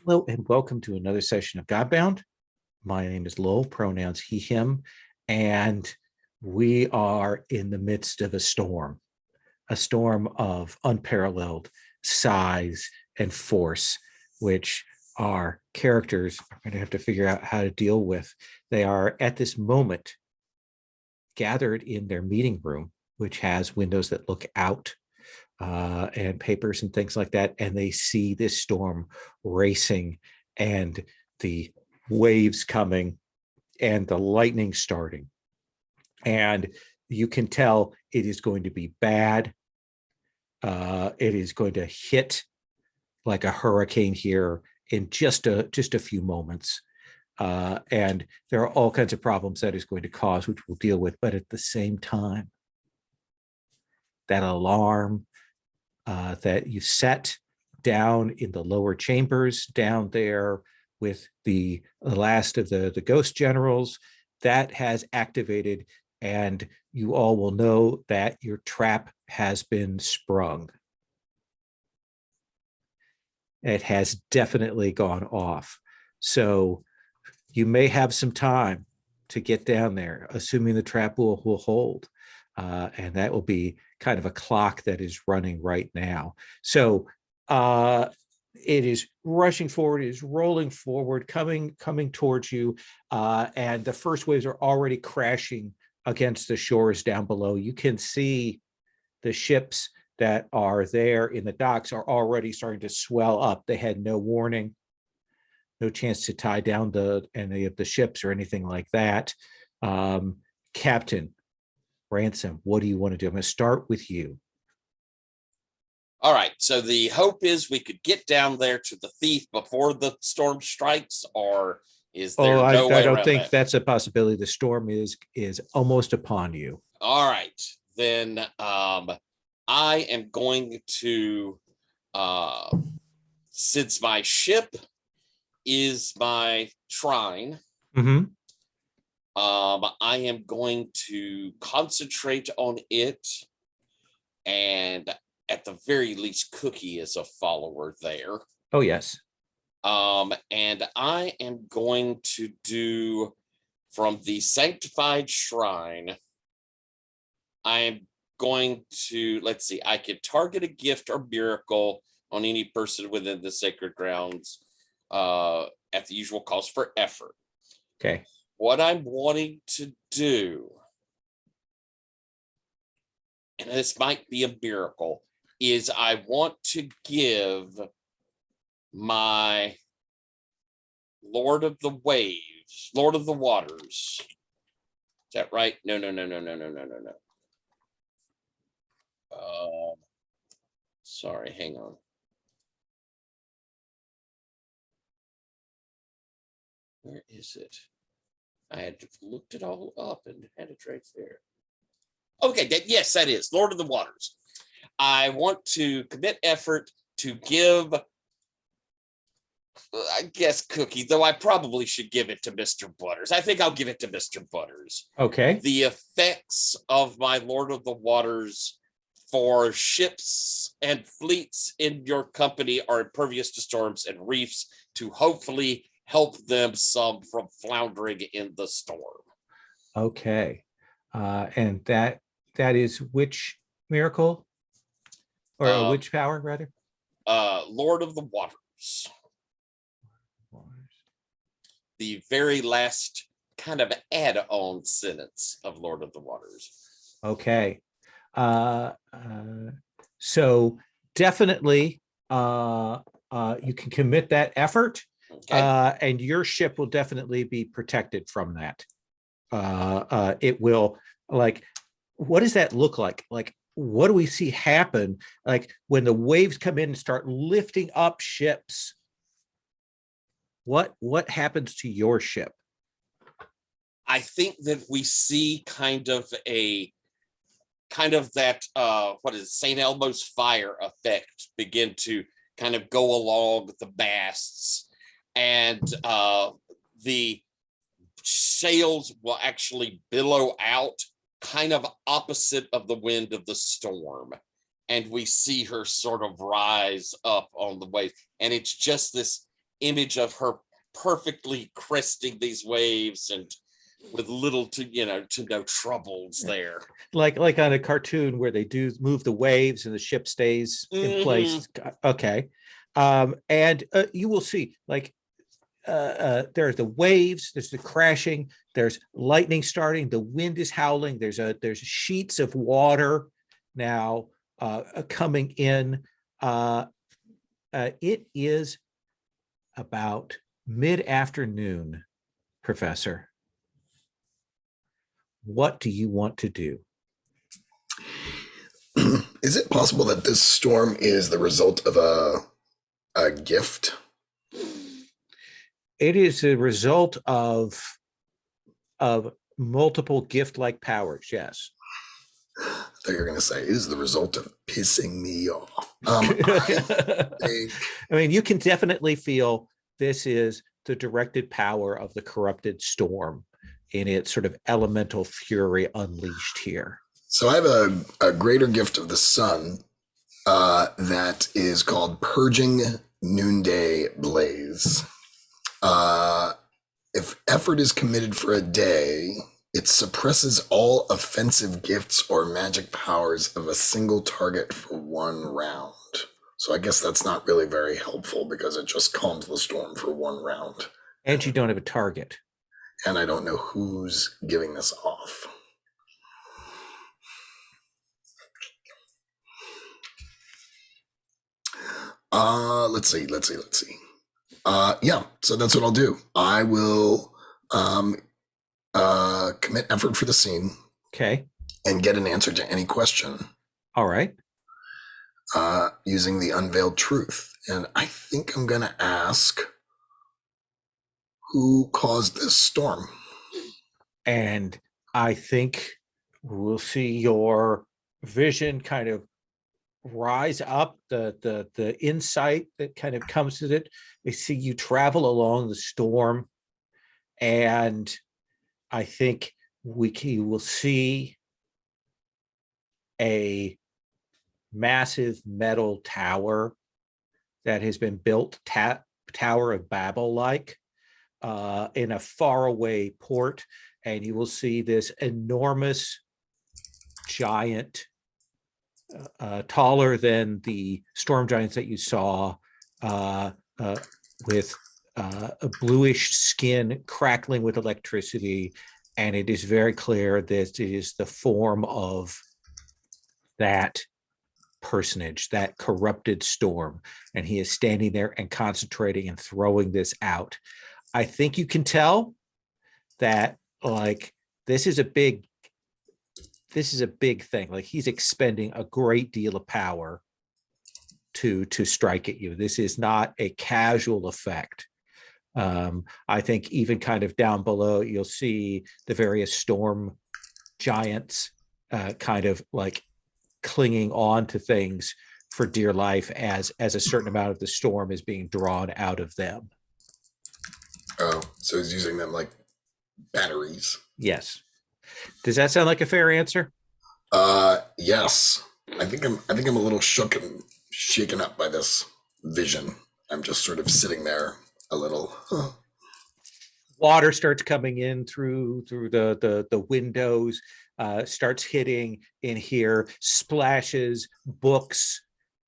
Hello and welcome to another session of Godbound. My name is Lowell, pronouns he, him, and we are in the midst of a storm of unparalleled size and force, which our characters are going to have to figure out how to deal with. They are at this moment gathered in their meeting room, which has windows that look out and papers and things like that, and they see this storm racing and the waves coming and the lightning starting, and you can tell it is going to be bad. It is going to hit like a hurricane here in just a few moments, and there are all kinds of problems that is going to cause, which we'll deal with. But at the same time, that alarm that you set down in the lower chambers down there with the last of the ghost generals, that has activated, and you all will know that your trap has been sprung. It has definitely gone off. So you may have some time to get down there, assuming the trap will hold. And that will be kind of a clock that is running right now. So it is rushing forward, it is rolling forward, coming towards you, and the first waves are already crashing against the shores down below. You can see the ships that are there in the docks are already starting to swell up. They had no warning, no chance to tie down any of the ships or anything like that. Captain Ransom, what do you want to do? I'm going to start with you. All right. So the hope is we could get down there to the thief before the storm strikes, or is there no way I don't around think that? That's a possibility. The storm is almost upon you. All right. Then I am going to, since my ship is my shrine, Mm-hmm. I am going to concentrate on it, and at the very least, Cookie is a follower there. Oh, yes. And I am going to do from the sanctified shrine. I am going to, let's see, I could target a gift or miracle on any person within the sacred grounds at the usual cost for effort. Okay. What I'm wanting to do, and this might be a miracle, is I want to give my Lord of the Waves, Lord of the Waters. Is that right? No. Sorry, hang on. Where is it? I had looked it all up and had it right there. Okay, yes, that is Lord of the Waters. I want to commit effort to give, I guess, Cookie, though I probably should give it to Mr. Butters. I think I'll give it to Mr. Butters. Okay. The effects of my Lord of the Waters for ships and fleets in your company are impervious to storms and reefs, to hopefully help them some from floundering in the storm. Okay. And that is which miracle? Or which power, rather? Lord of the Waters. The very last kind of add-on sentence of Lord of the Waters. Okay. So definitely you can commit that effort. Okay. And your ship will definitely be protected from that. It will, like, what does that look like? Like, what do we see happen? Like when the waves come in and start lifting up ships, what happens to your ship? I think that we see kind of that what is St. Elmo's fire effect begin to kind of go along the masts, and the sails will actually billow out kind of opposite of the wind of the storm, and we see her sort of rise up on the wave, and it's just this image of her perfectly cresting these waves and with little to no troubles there. Like on a cartoon where they do move the waves and the ship stays in place. Okay. And you will see like there are the waves, there's the crashing, there's lightning starting, the wind is howling, there's sheets of water now coming in. It is about mid-afternoon, Professor. What do you want to do? Is it possible that this storm is the result of a gift? It is a result of multiple gift-like powers, yes. I thought you were going to say, is the result of pissing me off. I mean, you can definitely feel this is the directed power of the corrupted storm in its sort of elemental fury unleashed here. So I have a greater gift of the sun that is called Purging Noonday Blaze. If effort is committed for a day, it suppresses all offensive gifts or magic powers of a single target for 1 round. So I guess that's not really very helpful because it just calms the storm for 1 round. And you don't have a target. And I don't know who's giving this off. Let's see. Yeah, so that's what I'll do. I will commit effort for the scene. Okay. And get an answer to any question. All right. Using the unveiled truth. And I think I'm going to ask, who caused this storm? And I think we'll see your vision kind of rise up, the insight that kind of comes to it. We see you travel along the storm, and I think we will see a massive metal tower that has been built, Tower of Babel like, in a faraway port, and you will see this enormous giant, taller than the storm giants that you saw, with a bluish skin crackling with electricity, and it is very clear that it is the form of that personage, that corrupted storm, and he is standing there and concentrating and throwing this out. I think you can tell that like this is a big thing. Like he's expending a great deal of power to strike at you. This is not a casual effect. I think even kind of down below, you'll see the various storm giants kind of like clinging on to things for dear life as a certain amount of the storm is being drawn out of them. Oh, so he's using them like batteries. Yes. Does that sound like a fair answer? Yes. I think I'm a little shook and shaken up by this vision. I'm just sort of sitting there a little. Water starts coming in through the windows, starts hitting in here, splashes, books,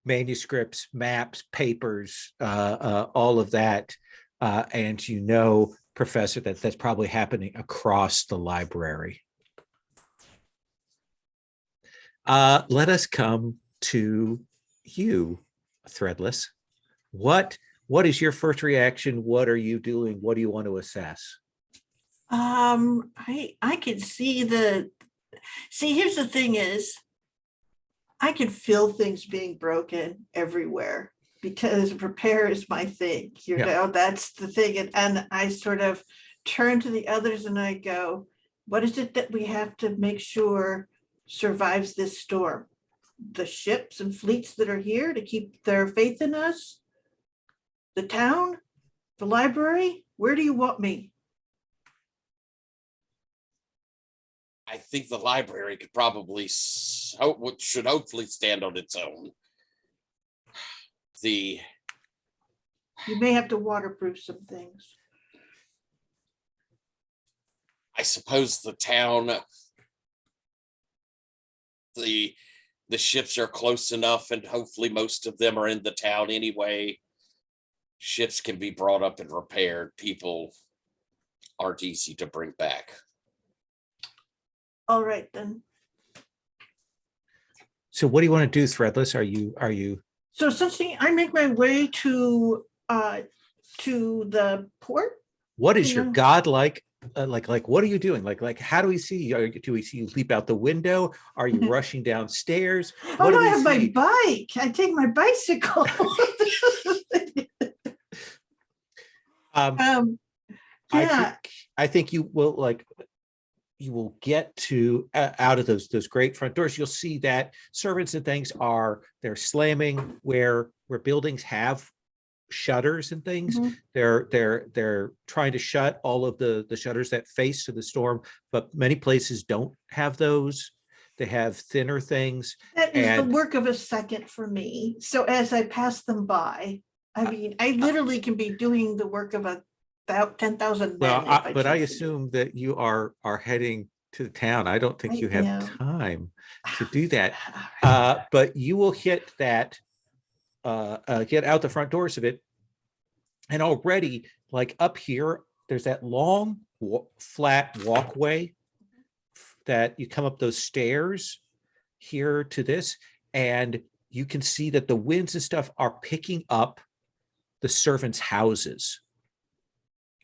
manuscripts, maps, papers, all of that. And you know, Professor, that's probably happening across the library. Let us come to you, Threadless. What is your first reaction? What are you doing? What do you want to assess? I can see here's the thing is, I can feel things being broken everywhere because repair is my thing. You know, that's the thing. And I sort of turn to the others and I go, what is it that we have to make sure survives this storm? The ships and fleets that are here to keep their faith in us? The town? The library? Where do you want me? I think the library could probably should hopefully stand on its own. You may have to waterproof some things. I suppose the town, the ships are close enough, and hopefully most of them are in the town anyway. Ships can be brought up and repaired. People aren't easy to bring back. All right, then. So what do you want to do, Threadless? Are you So essentially, I make my way to the port. what is your Yeah. godlike like what are you doing? Like how do we see you? Do we see you leap out the window? Are you rushing downstairs? Oh What no, do I we have my see? bike. I take my bicycle. Yeah. I think you will get to out of those great front doors. You'll see that servants and things they're slamming where buildings have shutters and things. Mhm. They're trying to shut all of the shutters that face to the storm, but many places don't have those. They have thinner things. That is the And work of a second for me. So as I pass them by, I mean, I literally can be doing the work of about 10,000 well, men. but I choose to do it. assume that you are heading to the town. I don't think I you have am. time to do that. All right. But you will hit that, get out the front doors of it. And already, like up here, there's that long, flat walkway that you come up those stairs here to this. And you can see that the winds and stuff are picking up the servants' houses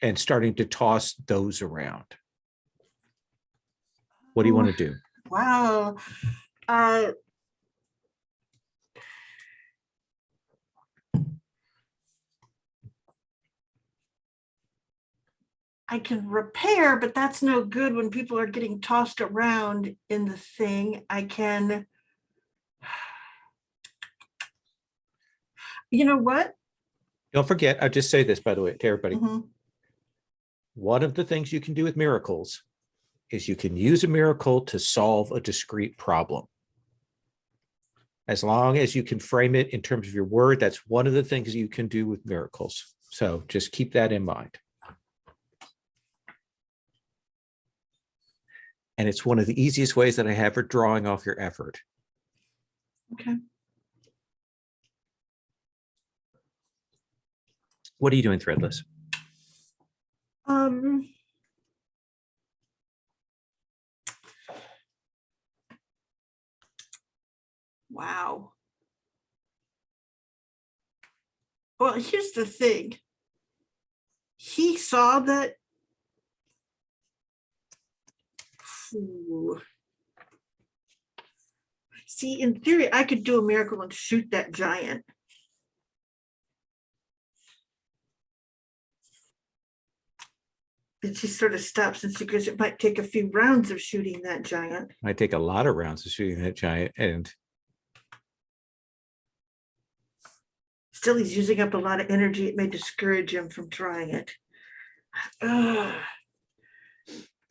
and starting to toss those around. What do you want to do? Wow. I can repair, but that's no good when people are getting tossed around in the thing. I can, you know what? Don't forget, I'll just say this, by the way, to everybody. Mhm. One of the things you can do with miracles is you can use a miracle to solve a discrete problem. As long as you can frame it in terms of your word, that's one of the things you can do with miracles. So just keep that in mind. And it's one of the easiest ways that I have for drawing off your effort. Okay. What are you doing, Threadless? Wow. Well, here's the thing. He saw that. Ooh. See, in theory, I could do a miracle and shoot that giant. But she sort of stops and she goes, it might take a few rounds of shooting that giant. Might take a lot of rounds of shooting that giant, and Still, he's using up a lot of energy. It may discourage him from trying it. Ugh.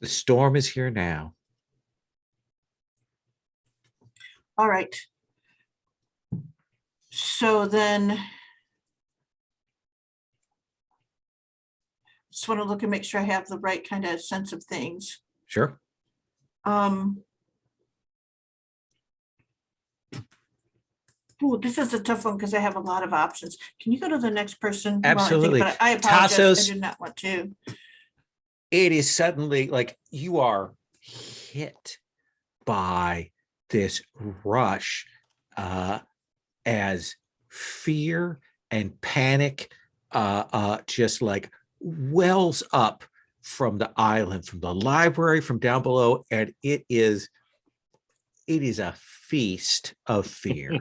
the storm is here now. All right. So then, just want to look and make sure I have the right kind of sense of things. Sure. Ooh, this is a tough one because I have a lot of options. Can you go to the next person? Absolutely. Well, I apologize. Tassos. I did not want to. It is suddenly like you are hit by this rush as fear and panic just like wells up from the island, from the library, from down below, and it is a feast of fear.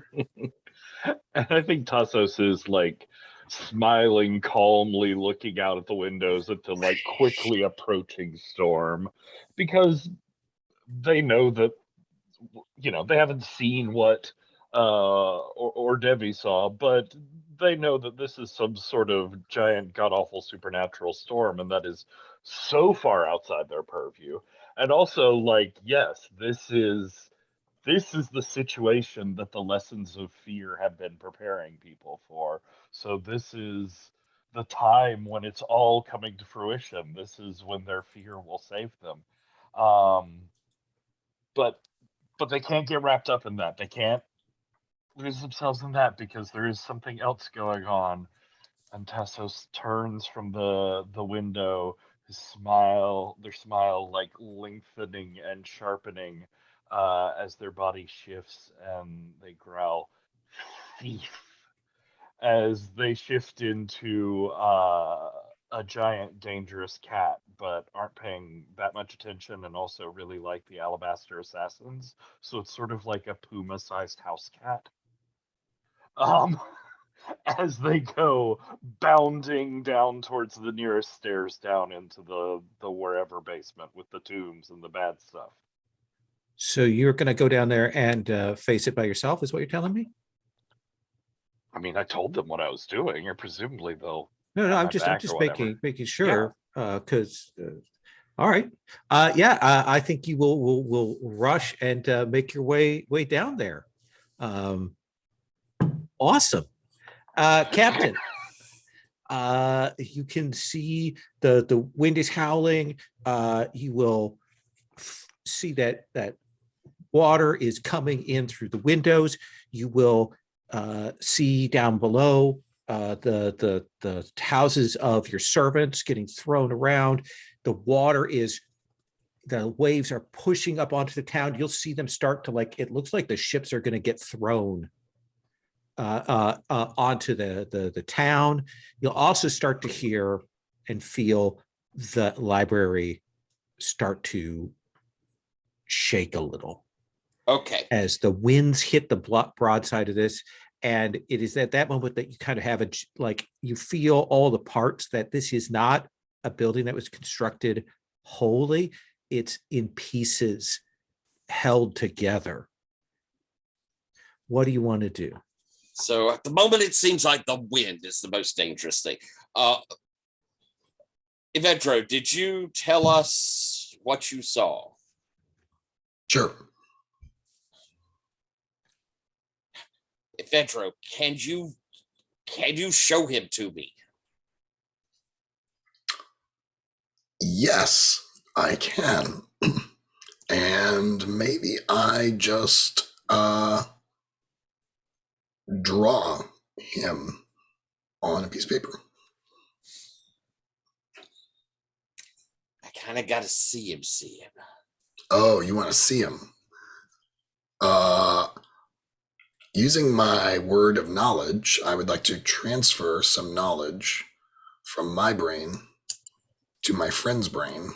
And I think Tassos is like smiling calmly, looking out at the windows at the like quickly approaching storm, because they know that, you know, they haven't seen what or Debbie saw, but they know that this is some sort of giant god-awful supernatural storm, and that is so far outside their purview. And also, like, yes, this is the situation that the lessons of fear have been preparing people for. So this is the time when it's all coming to fruition. This is when their fear will save them. But they can't get wrapped up in that. They can't lose themselves in that because there is something else going on. And Tassos turns from the window, their smile like lengthening and sharpening as their body shifts, and they growl, "Thief!" as they shift into a giant, dangerous cat, but aren't paying that much attention, and also really like the Alabaster Assassins. So it's sort of like a puma-sized house cat. As they go bounding down towards the nearest stairs down into the wherever basement with the tombs and the bad stuff. So you're going to go down there and face it by yourself, is what you're telling me? I mean, I told them what I was doing, or presumably they'll. No, have I'm my just back or whatever. making sure, because all right, yeah, I think you will rush and make your way down there. Awesome, Captain. You can see the wind is howling. You will see that water is coming in through the windows. You will see down below the houses of your servants getting thrown around. The waves are pushing up onto the town. You'll see them start to, like, it looks like the ships are going to get thrown onto the town. You'll also start to hear and feel the library start to shake a little. Okay. As the winds hit the broadside of this. And it is at that moment that you kind of have you feel all the parts that this is not a building that was constructed wholly. It's in pieces held together. What do you want to do? So at the moment, it seems like the wind is the most dangerous thing. Evedro, did you tell us what you saw? Sure. Evedro, can you show him to me? Yes, I can. And maybe I just draw him on a piece of paper. I kind of got to see him. Oh, you want to see him? Using my word of knowledge, I would like to transfer some knowledge from my brain to my friend's brain.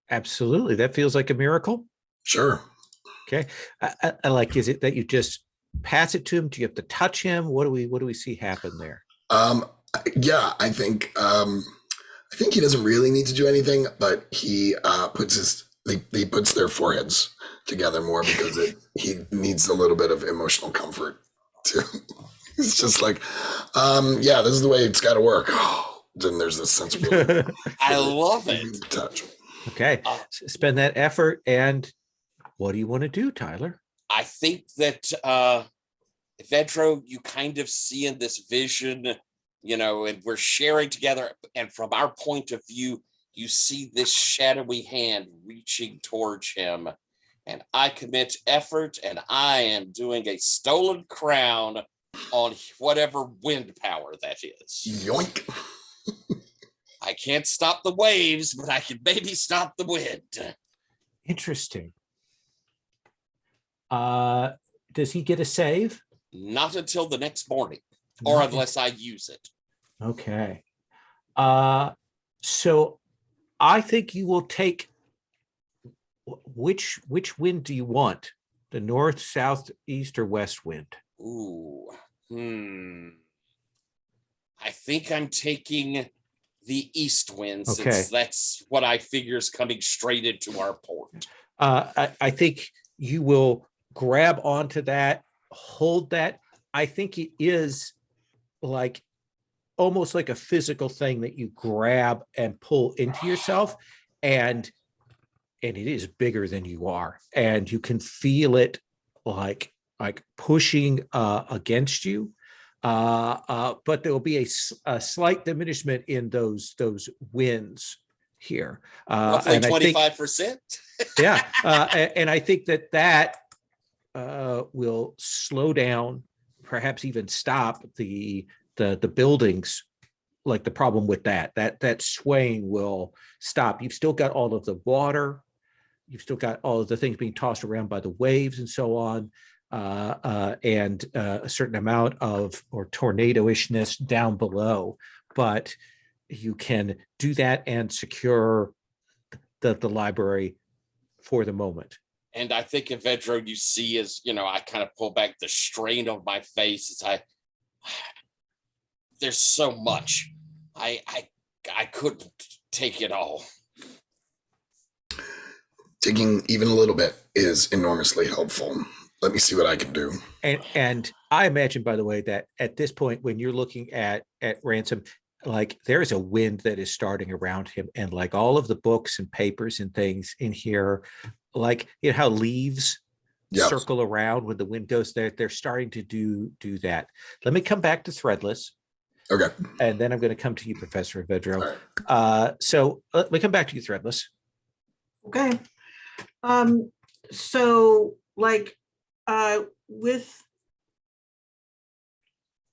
Absolutely. That feels like a miracle. Sure. Okay. I like, is it that you just pass it to him? Do you have to touch him? What do we see happen there? Yeah, I think he doesn't really need to do anything, but he puts their foreheads together more because he needs a little bit of emotional comfort too. It's just like, yeah, this is the way it's got to work. Oh, then there's this sense of I love it. Touch. Okay, spend that effort. And what do you want to do, Tyler? I think that Evedro, you kind of see in this vision, and we're sharing together, and from our point of view, you see this shadowy hand reaching towards him, and I commit effort, and I am doing a stolen crown on whatever wind power that is. Yoink. I can't stop the waves, but I can maybe stop the wind. Interesting. Does he get a save? Not until the next morning, or unless I use it. Okay. So I think you will take, which wind do you want? The north, south, east, or west wind? Ooh. I think I'm taking the east wind, since that's what I figure is coming straight into our port. I think you will grab onto that, hold that. I think it is like almost like a physical thing that you grab and pull into yourself, and it is bigger than you are, and you can feel it like pushing against you. but there will be a slight diminishment in those winds here. Roughly And I think, 25%. yeah, and I think that will slow down, perhaps even stop the buildings. Like the problem with that swaying will stop. You've still got all of the water, you've still got all of the things being tossed around by the waves and so on, and a certain amount of or tornado-ishness down below. But you can do that and secure the library for the moment. And I think in Vedro, you see is, I kind of pull back the strain of my face as there's so much. I couldn't take it all. Taking even a little bit is enormously helpful. Let me see what I can do. And I imagine, by the way, that at this point, when you're looking at Ransom, like there is a wind that is starting around him, and like all of the books and papers and things in here, like how leaves circle around when the wind goes there, they're starting to do that. Let me come back to Threadless. Okay. And then I'm going to come to you, Professor Vedro. Right. So let me come back to you, Threadless. Okay. So like with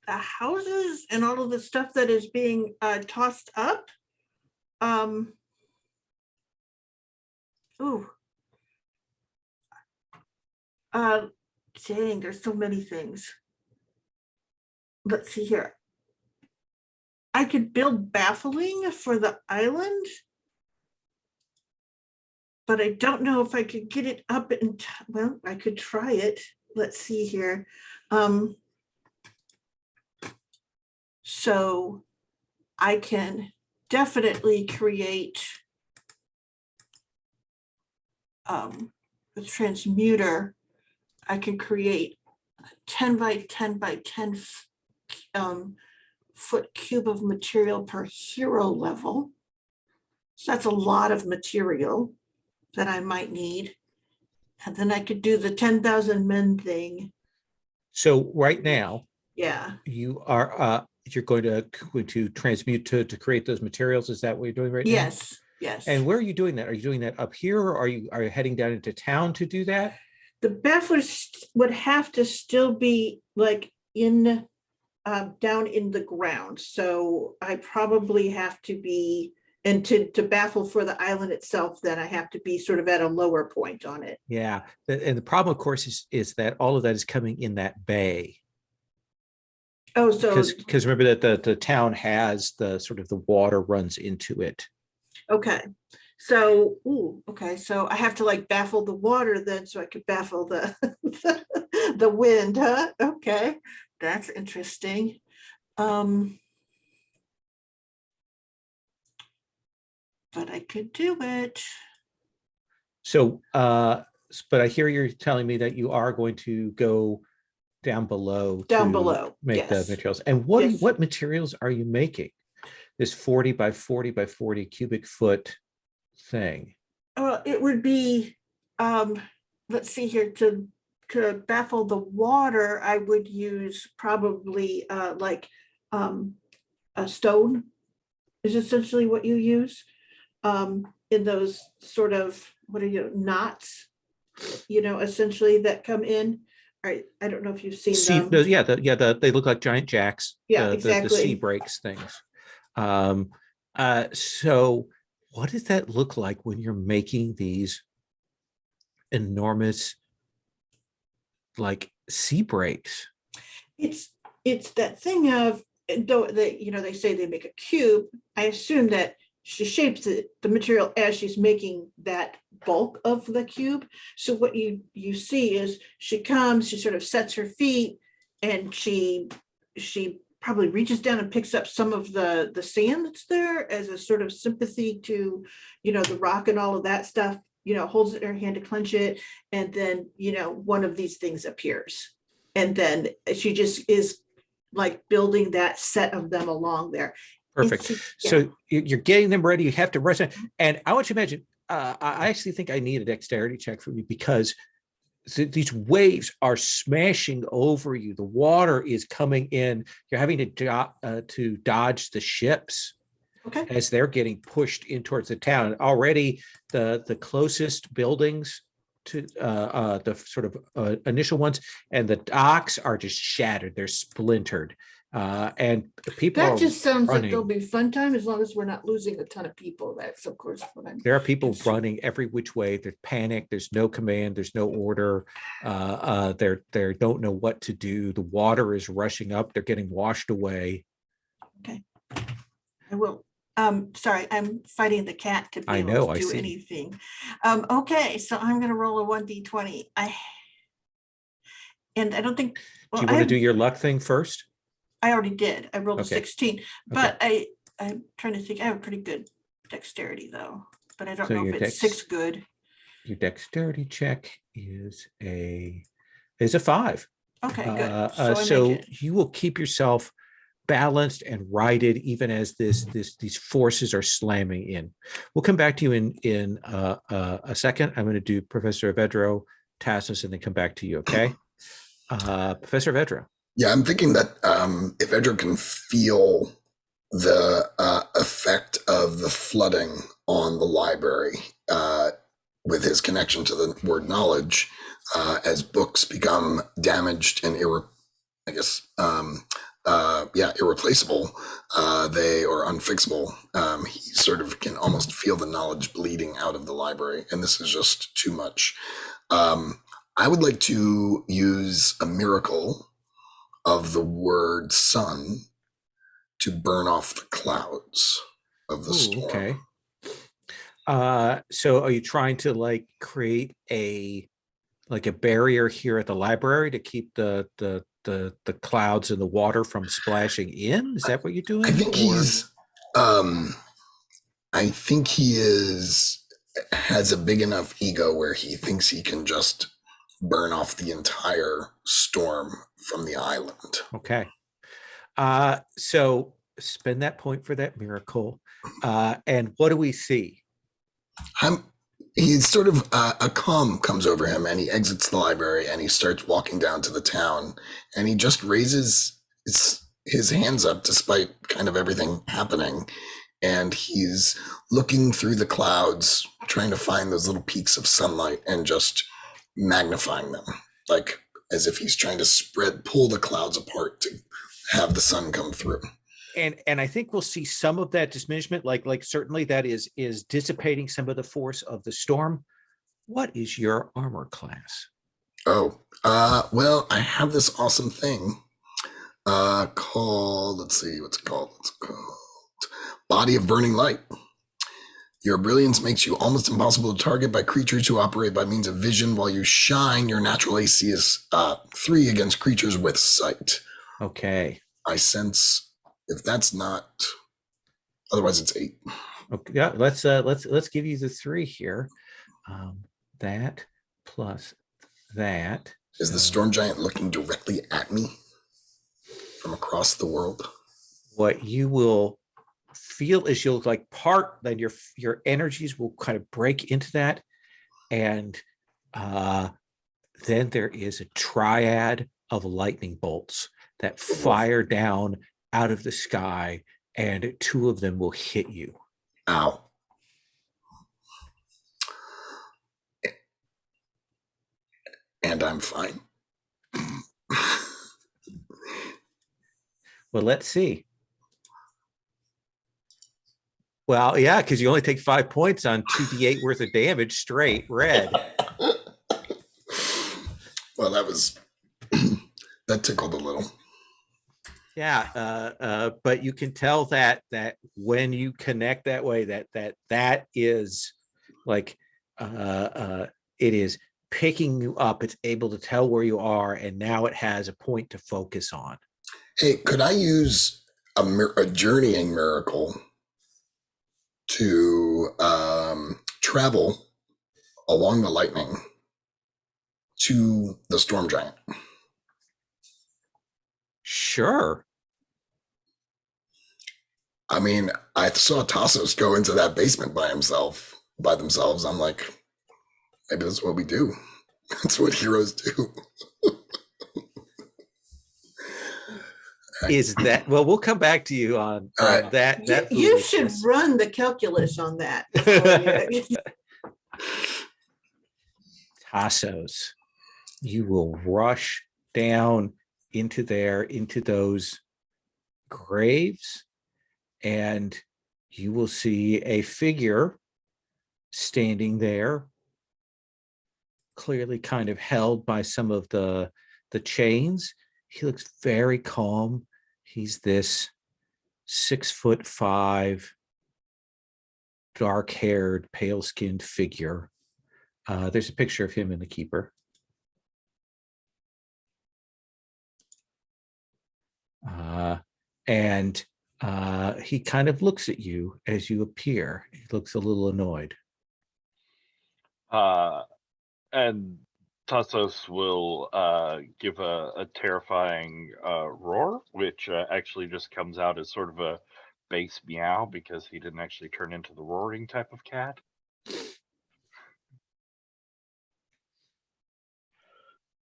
the houses and all of the stuff that is being tossed up, dang, there's so many things. Let's see here. I could build baffling for the island, but I don't know if I could get it up and, well, I could try it. Let's see here. So I can definitely create a transmuter. I can create a 10 by 10 by 10 foot cube of material per hero level. So that's a lot of material that I might need. And then I could do the 10,000 men thing. So right now, yeah, you are you're going to transmute to create those materials. Is that what you're doing right now? Yes. And where are you doing that? Are you doing that up here, or are you heading down into town to do that? The bafflers would have to still be like in down in the ground. So I probably have to be, and to baffle for the island itself, then I have to be sort of at a lower point on it. Yeah. And the problem, of course, is that all of that is coming in that bay. Oh, so because remember that the town has the sort of the water runs into it. Okay. So, okay. So I have to like baffle the water then, so I could baffle the the wind, huh? Okay, that's interesting. But I could do it. So, but I hear you're telling me that you are going to go down below to make the materials. And what materials are you making? This 40 by 40 by 40 cubic foot thing. It would be, let's see here, to baffle the water, I would use probably like a stone is essentially what you use in those sort of, what are you, knots, essentially that come in. I don't know if you've seen them. They look like giant jacks. Yeah, exactly. The sea breaks things. So what does that look like when you're making these enormous like sea breaks? It's that thing of, though that they say they make a cube, I assume that she shapes the material as she's making that bulk of the cube. So what you see is she comes, she sort of sets her feet, and she probably reaches down and picks up some of the sand that's there as a sort of sympathy to, the rock and all of that stuff, holds it in her hand to clench it. And then, one of these things appears. And then she just is like building that set of them along there. Perfect. So you're getting them ready. You have to rush. And I want you to imagine, I actually think I need a dexterity check from you, because these waves are smashing over you. The water is coming in. You're having to dodge the ships Okay. as they're getting pushed in towards the town. Already, the closest buildings to the sort of initial ones and the docks are just shattered. They're splintered, and people That are just sounds like running. there'll be fun time as long as we're not losing a ton of people. That's of course what I'm. There are people concerned. running every which way. There's panic. There's no command. There's no order. They don't know what to do. The water is rushing up. They're getting washed away. Okay. I will. Sorry, I'm fighting the cat to be I able know, to I do see. anything. Okay, so I'm gonna roll a 1d20. And I don't think, Do well, you want to do your luck thing first? I already did. I rolled a Okay. 16, but I'm trying to think. I have pretty good dexterity though, but I don't So know your if it's 6 good. Your dexterity check is a 5. Okay, good. So I So make it. you will keep yourself balanced and righted even as these forces are slamming in. We'll come back to you in a second. I'm going to do Professor Vedro, Tassos, and then come back to you. Okay, Professor Vedro. Yeah, I'm thinking that if Edgar can feel the effect of the flooding on the library with his connection to the word knowledge, as books become damaged and irreplaceable, they or unfixable, he sort of can almost feel the knowledge bleeding out of the library, and this is just too much. I would like to use a miracle of the word sun to burn off the clouds of the storm. Okay. So are you trying to like create a barrier here at the library to keep the clouds and the water from splashing in? Is that what you're doing? I think has a big enough ego where he thinks he can just burn off the entire storm from the island. Okay. So spend that point for that miracle. And what do we see? He's sort of a calm comes over him, and he exits the library and he starts walking down to the town, and he just raises his hands up despite kind of everything happening, and he's looking through the clouds trying to find those little peaks of sunlight and just magnifying them, like as if he's trying to pull the clouds apart to have the sun come through. And I think we'll see some of that diminishment, like certainly that is dissipating some of the force of the storm. What is your armor class? Oh, well, I have this awesome thing called, let's see, what's it called? It's called Body of Burning Light. Your brilliance makes you almost impossible to target by creatures who operate by means of vision. While you shine, your natural AC is 3 against creatures with sight. Okay. I sense if that's not, otherwise it's 8. Okay. Yeah. Let's give you the 3 here. That plus that. Is the storm giant looking directly at me from across the world? What you will feel is you'll like part, then your energies will kind of break into that, and then there is a triad of lightning bolts that fire down out of the sky, and 2 of them will hit you. Ow. And I'm fine. Well, let's see. Well, yeah, because you only take 5 points on 2d8 worth of damage straight red. Well, that tickled a little. Yeah, but you can tell that when you connect that way, that is like it is picking you up. It's able to tell where you are, and now it has a point to focus on. Hey, could I use a journeying miracle to travel along the lightning to the storm giant? Sure. I mean, I saw Tassos go into that basement by themselves. I'm like, maybe that's what we do. That's what heroes do. Is that well? We'll come back to you on All right. that You should foolishness. run the calculus on that before you. Tassos, you will rush down into those graves, and you will see a figure standing there, clearly kind of held by some of the chains. He looks very calm. He's this 6'5", dark-haired, pale-skinned figure. There's a picture of him in the keeper. And he kind of looks at you as you appear. He looks a little annoyed. And Tassos will give a terrifying roar, which actually just comes out as sort of a bass meow because he didn't actually turn into the roaring type of cat.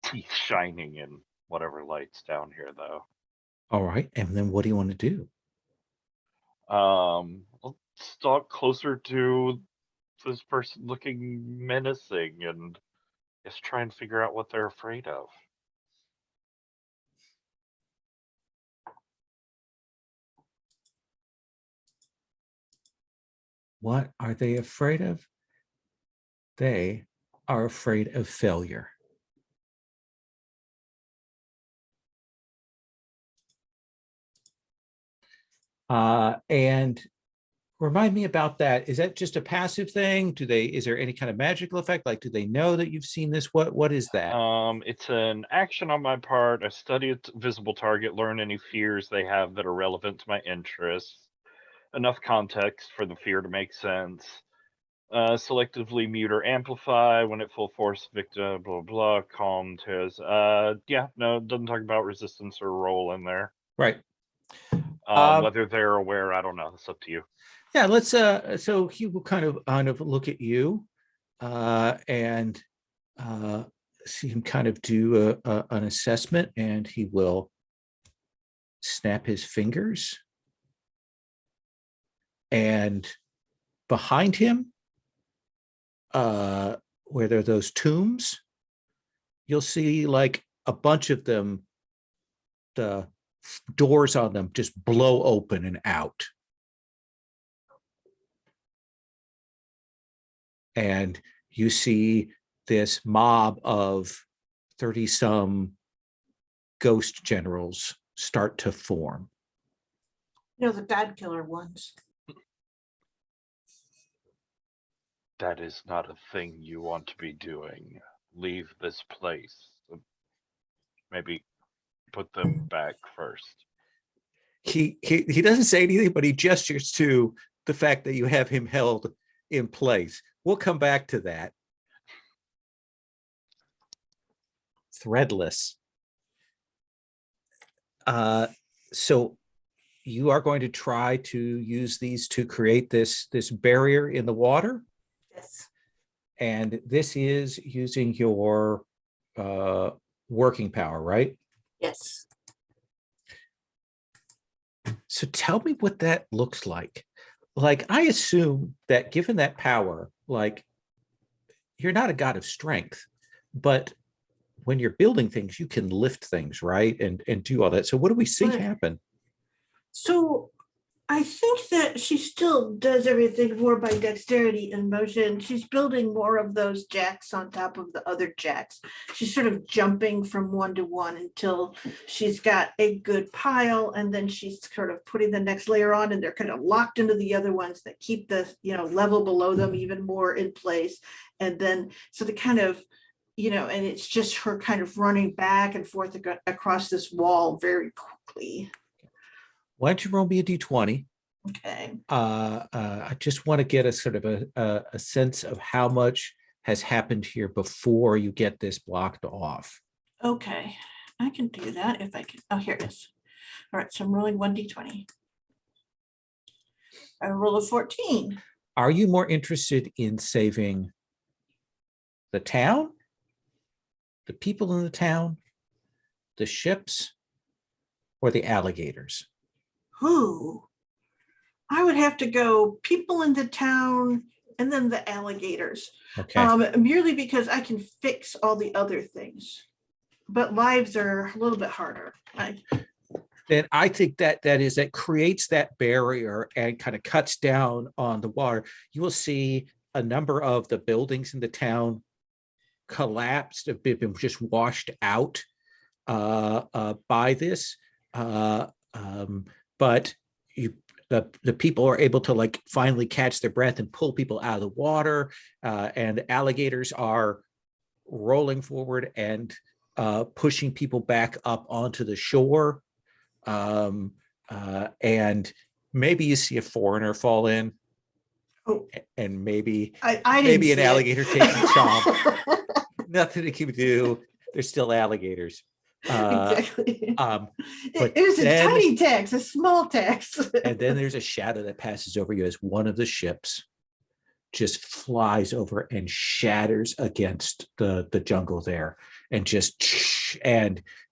Teeth shining in whatever light's down here, though. All right. And then what do you want to do? I'll stalk closer to this person looking menacing and just try and figure out what they're afraid of. What are they afraid of? They are afraid of failure. And remind me about that. Is that just a passive thing? Is there any kind of magical effect? Like, do they know that you've seen this? What is that? It's an action on my part. I study a visible target, learn any fears they have that are relevant to my interests. Enough context for the fear to make sense. Selectively mute or amplify when at full force, victim, blah, blah, calm, tears. Yeah, no, it doesn't talk about resistance or roll in there. Right. Whether they're aware, I don't know. It's up to you. Yeah, let's so he will kind of look at you and see him kind of do an assessment, and he will snap his fingers, and behind him, where there are those tombs, you'll see like a bunch of them, the doors on them just blow open and out. And you see this mob of 30-some ghost generals start to form. The God Killer ones. That is not a thing you want to be doing. Leave this place. Maybe put them back first. He doesn't say anything, but he gestures to the fact that you have him held in place. We'll come back to that. Threadless. So you are going to try to use these to create this barrier in the water? Yes. And this is using your working power, right? Yes. So tell me what that looks like. Like, I assume that given that power, like, you're not a god of strength, but when you're building things, you can lift things, right? And do all that. So what do we see happen? So I think that she still does everything more by dexterity and motion. She's building more of those jacks on top of the other jacks. She's sort of jumping from one to one until she's got a good pile, and then she's sort of putting the next layer on, and they're kind of locked into the other ones that keep the level below them even more in place. And then so the kind of and it's just her kind of running back and forth across this wall very quickly. Why don't you roll me a d20? Okay. I just want to get a sort of a sense of how much has happened here before you get this blocked off. Okay, I can do that if I can. Oh, here it is. All right, so I'm rolling 1d20. I roll a 14. Are you more interested in saving the town the people in the town, the ships, or the alligators? Who? I would have to go people in the town and then the alligators. Okay. Merely because I can fix all the other things. But lives are a little bit harder. Then I think that creates that barrier and kind of cuts down on the water. You will see a number of the buildings in the town collapsed, have been just washed out by this. But the people are able to like finally catch their breath and pull people out of the water, and the alligators are rolling forward and pushing people back up onto the shore. And maybe you see a foreigner fall in, and maybe I maybe didn't an see alligator it. takes a chomp. Nothing they can do. They're still alligators. Exactly. But It was a then- tiny tax, a small tax. And then there's a shadow that passes over you as one of the ships just flies over and shatters against the jungle there, and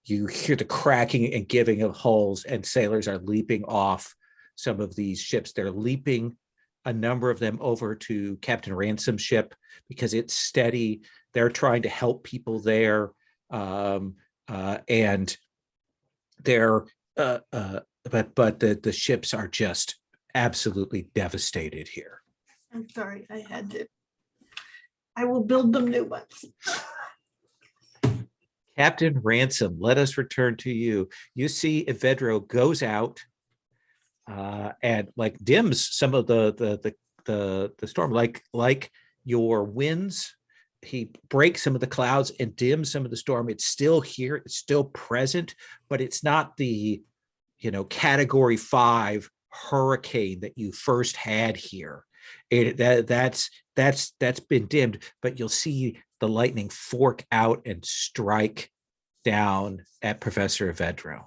you hear the cracking and giving of hulls, and sailors are leaping off some of these ships. They're leaping, a number of them, over to Captain Ransom's ship because it's steady. They're trying to help people there, and they're but the ships are just absolutely devastated here. I'm sorry, I had to. I will build them new ones. Captain Ransom, let us return to you. You see Evedro goes out and like dims some of the storm, like your winds. He breaks some of the clouds and dims some of the storm. It's still here, it's still present, but it's not the category 5 hurricane that you first had here. That's been dimmed, but you'll see the lightning fork out and strike down at Professor Evedro.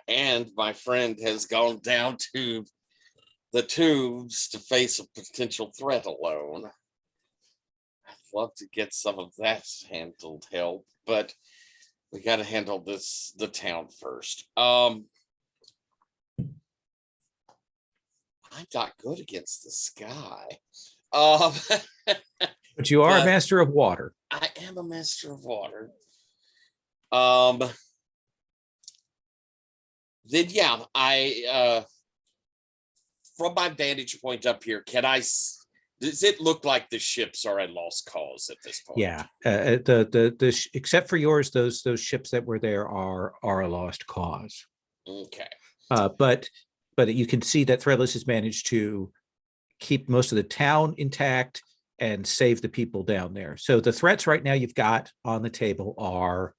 And my friend has gone down to the tubes to face a potential threat alone. I'd love to get some of that handled help, but we got to handle the town first. I'm not good against the sky. But you are a But- master of water. I am a master of water. Then yeah, I from my vantage point up here, does it look like the ships are a lost cause at this point? Yeah, except for yours, those ships that were there are a lost cause. Okay. But you can see that Threadless has managed to keep most of the town intact and save the people down there. So the threats right now you've got on the table are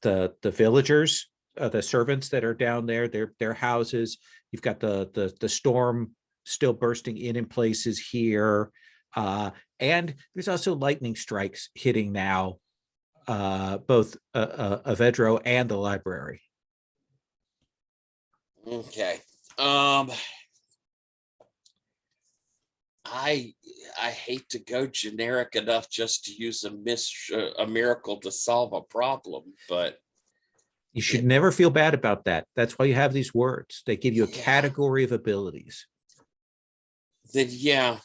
the villagers, the servants that are down there, their houses. You've got the storm still bursting in places here, and there's also lightning strikes hitting now, both Evedro and the library. Okay. I hate to go generic enough just to use a miracle to solve a problem, but You should never feel bad about that. That's why you have these words. They give you a Yeah. category of abilities. then yeah,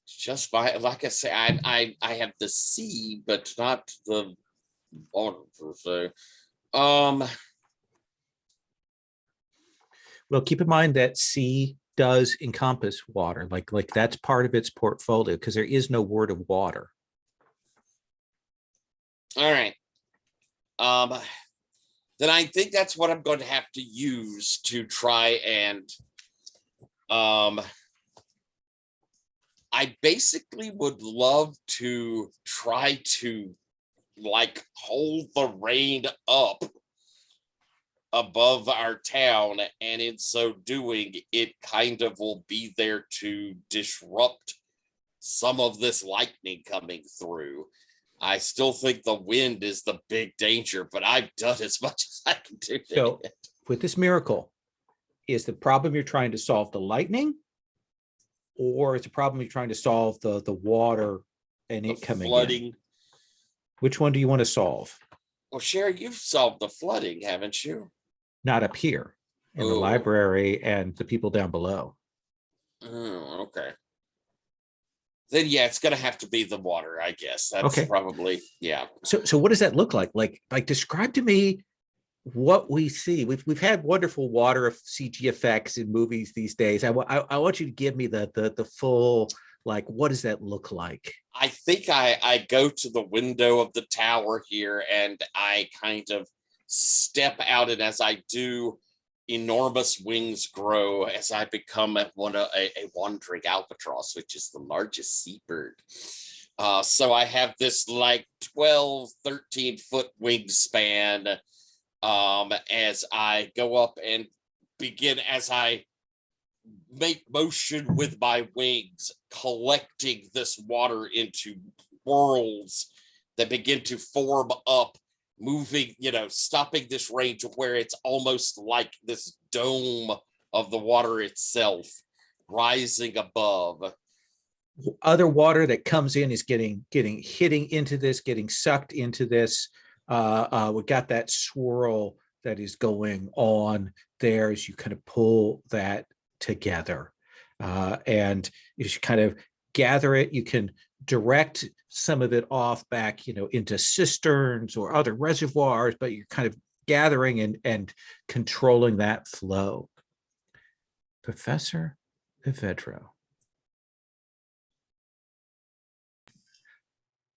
just by like I say, I have the C, but not the water per se. Well, keep in mind that C does encompass water, like that's part of its portfolio because there is no word of water. All right. Then I think that's what I'm going to have to use to try and I basically would love to try to like hold the rain up above our town, and in so doing, it kind of will be there to disrupt some of this lightning coming through. I still think the wind is the big danger, but I've done as much as I can do. So with this miracle, is the problem you're trying to solve the lightning, or is the problem you're trying to solve the water and it The coming in? flooding. Which one do you want to solve? Well, Sherry, you've solved the flooding, haven't you? Not up here in the Oh. library and the people down below. Oh, okay. Then yeah, it's gonna have to be the water, I guess. That's Okay. probably, yeah. So what does that look like? Like describe to me what we see. We've had wonderful water CG effects in movies these days. I want you to give me the full, like, what does that look like? I think I go to the window of the tower here and I kind of step out, and as I do, enormous wings grow as I become a wandering albatross, which is the largest seabird. So I have this like 12, 13 foot wingspan as I go up and begin, as I make motion with my wings, collecting this water into whirls that begin to form up, moving, stopping this range where it's almost like this dome of the water itself rising above. Other water that comes in is hitting into this, getting sucked into this. We got that swirl that is going on there as you kind of pull that together, and you should kind of gather it. You can direct some of it off back, into cisterns or other reservoirs, but you're kind of gathering and controlling that flow. Professor Evedro.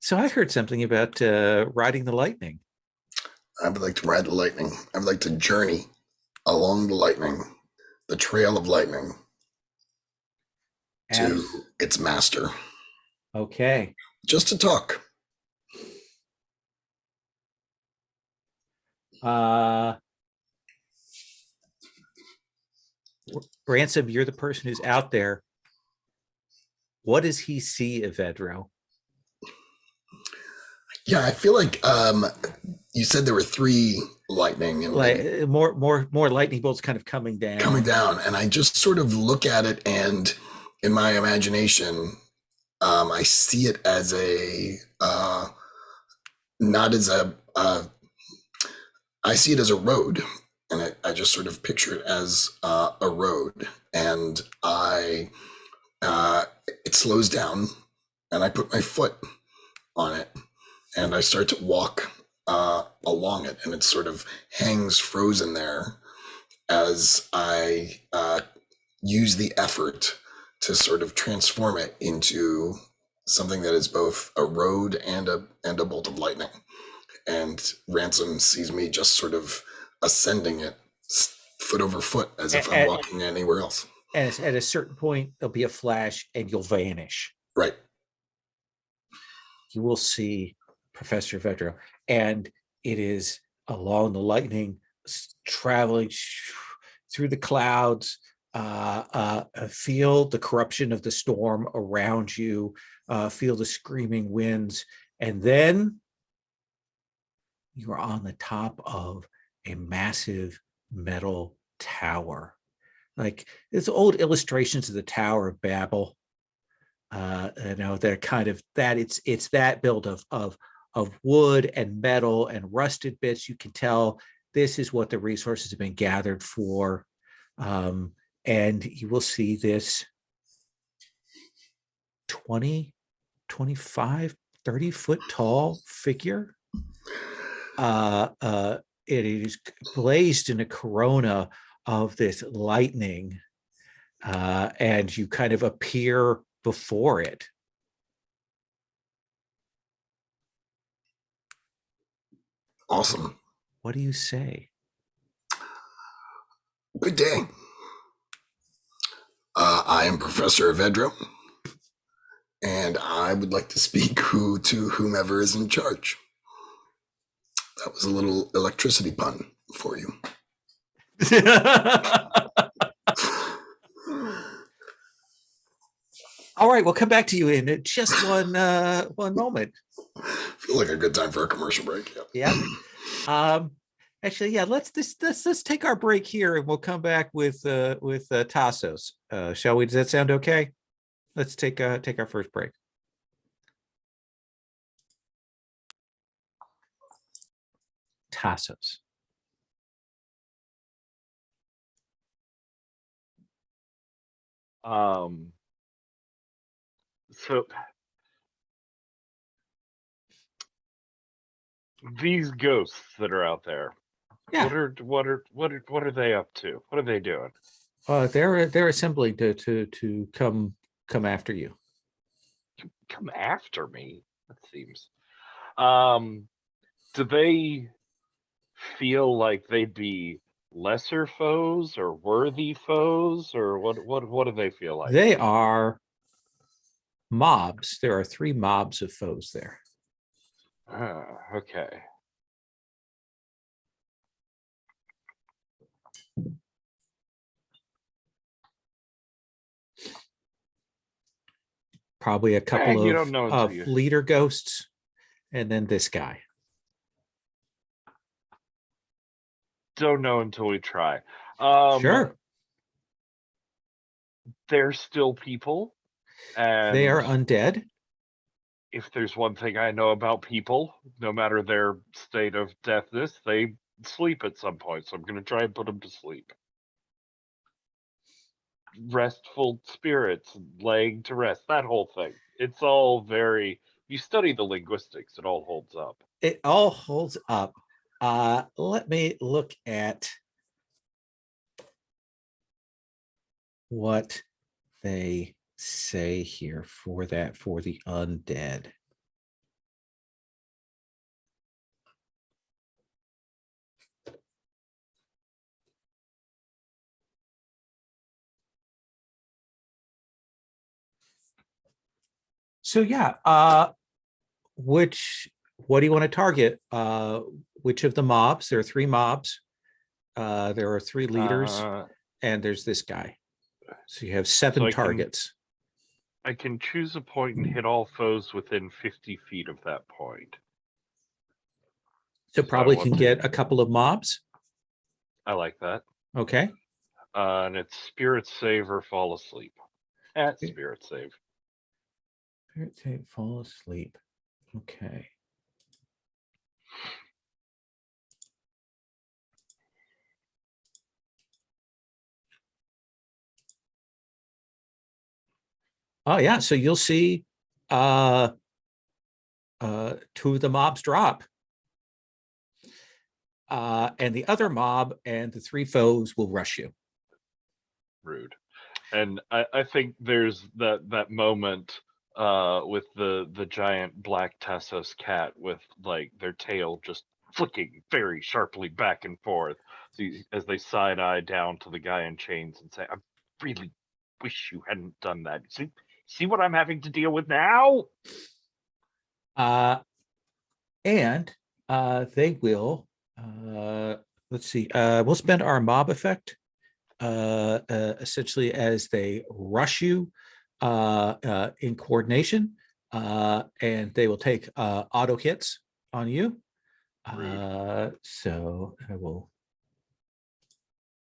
So I heard something about riding the lightning. I would like to ride the lightning. I would like to journey along the lightning, the trail of lightning, to its master. Okay. Just to talk. Ransom, you're the person who's out there. What does he see, Evedro? Yeah, I feel like you said there were 3 lightning and like more lightning bolts kind of coming down. And I just sort of look at it, and in my imagination, I see it as not as I see it as a road, and I just sort of picture it as a road, and it slows down, and I put my foot on it, and I start to walk along it, and it sort of hangs frozen there as I use the effort to sort of transform it into something that is both a road and a bolt of lightning. And Ransom sees me just sort of ascending it foot over foot as if I'm walking anywhere else. And at a certain point, there'll be a flash and you'll vanish. Right. You will see Professor Evedro, and it is along the lightning, traveling through the clouds. Feel the corruption of the storm around you, feel the screaming winds, and then you are on the top of a massive metal tower. Like, there's old illustrations of the Tower of Babel. They're kind of that. It's that build of wood and metal and rusted bits. You can tell this is what the resources have been gathered for. And you will see this 20, 25, 30 foot tall figure. It is blazed in a corona of this lightning, and you kind of appear before it. Awesome. What do you say? Good day. I am Professor Evedro, and I would like to speak to whomever is in charge. That was a little electricity pun for you. All right, we'll come back to you in just one moment. Feel like a good time for a commercial break. Yeah. Actually, yeah, let's take our break here and we'll come back with Tassos. Shall we? Does that sound okay? Let's take our first break. Tassos. So these ghosts that are out there, Yeah. what are they up to? What are they doing? They're assembling to come after you. Come after me? That seems. Do they feel like they'd be lesser foes or worthy foes, or what do they feel like? They are mobs. There are 3 mobs of foes there. Okay. Probably a couple You don't know until of you... leader ghosts, and then this guy. Don't know until we try. Sure. They're still people, and They are undead. if there's one thing I know about people, no matter their state of deathness, they sleep at some point. So I'm going to try and put them to sleep. Restful spirits, laying to rest, that whole thing. It's all very, you study the linguistics, it all holds up. It all holds up. Let me look at what they say here for the undead. So yeah, what do you want to target? Which of the mobs? There are 3 mobs. There are 3 leaders, and there's this guy. So you have 7 targets. I can choose a point and hit all foes within 50 feet of that point. So probably can get a couple of mobs. I like that. Okay. And it's spirit save or fall asleep. Spirit save. Spirit save, fall asleep. Okay. Oh yeah, so you'll see 2 of the mobs drop. And the other mob and the 3 foes will rush you. Rude. And I think there's that moment with the giant black Tassos cat with like their tail just flicking very sharply back and forth as they side eye down to the guy in chains and say, I really wish you hadn't done that. See what I'm having to deal with now? And they will, let's see, we'll spend our mob effect essentially as they rush you in coordination, and they will take auto hits on you. So I will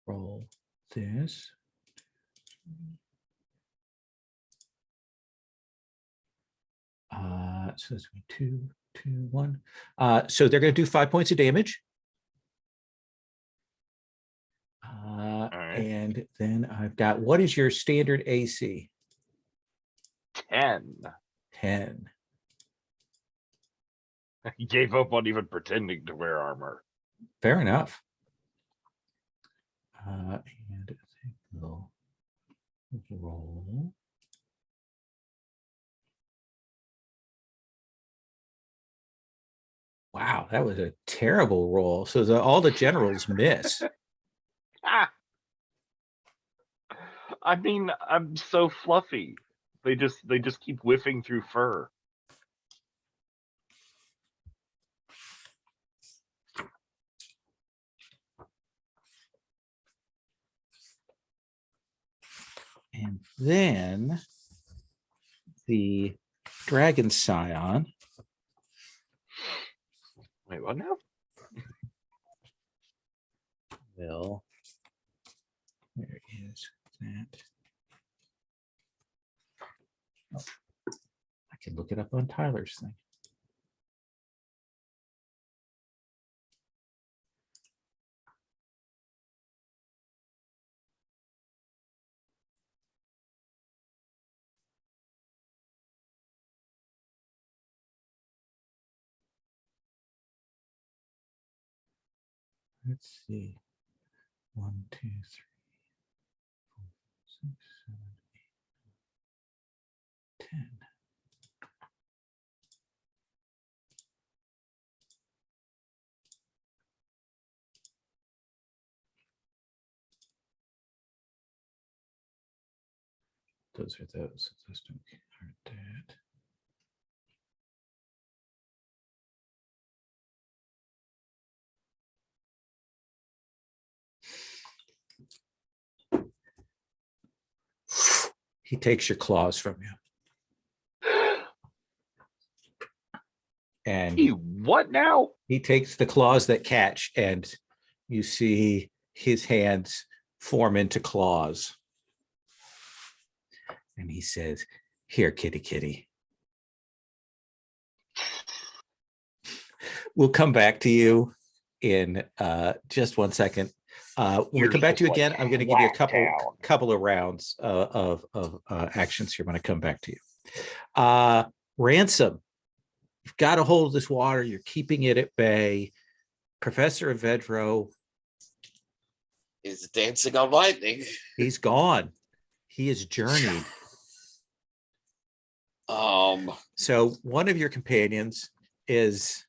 roll this. So it's 2, 2, 1. So they're going to do 5 points of damage. And then I've got, what is your standard AC? 10. 10. He gave up on even pretending to wear armor. Fair enough. And we'll roll. Wow, that was a terrible roll. So all the generals miss. I mean, I'm so fluffy. They just keep whiffing through fur. And then the dragon scion. Wait, what now? will. Where is that? Oh, I can look it up on Tyler's thing. Let's see. 1, 2, 3, 4, 6, 7, 8, 10. Those are those. Those don't are dead. He takes your claws from you. And You what now? he takes the claws that catch, and you see his hands form into claws. And he says, "Here, kitty, kitty. We'll come back to you in just 1 second. When we come back to you again, I'm going to give you a couple of rounds of actions here when I come back to you. Ransom, you've got a hold of this water. You're keeping it at bay. Professor Avedro is dancing on lightning. He's gone. He is journeyed. So one of your companions is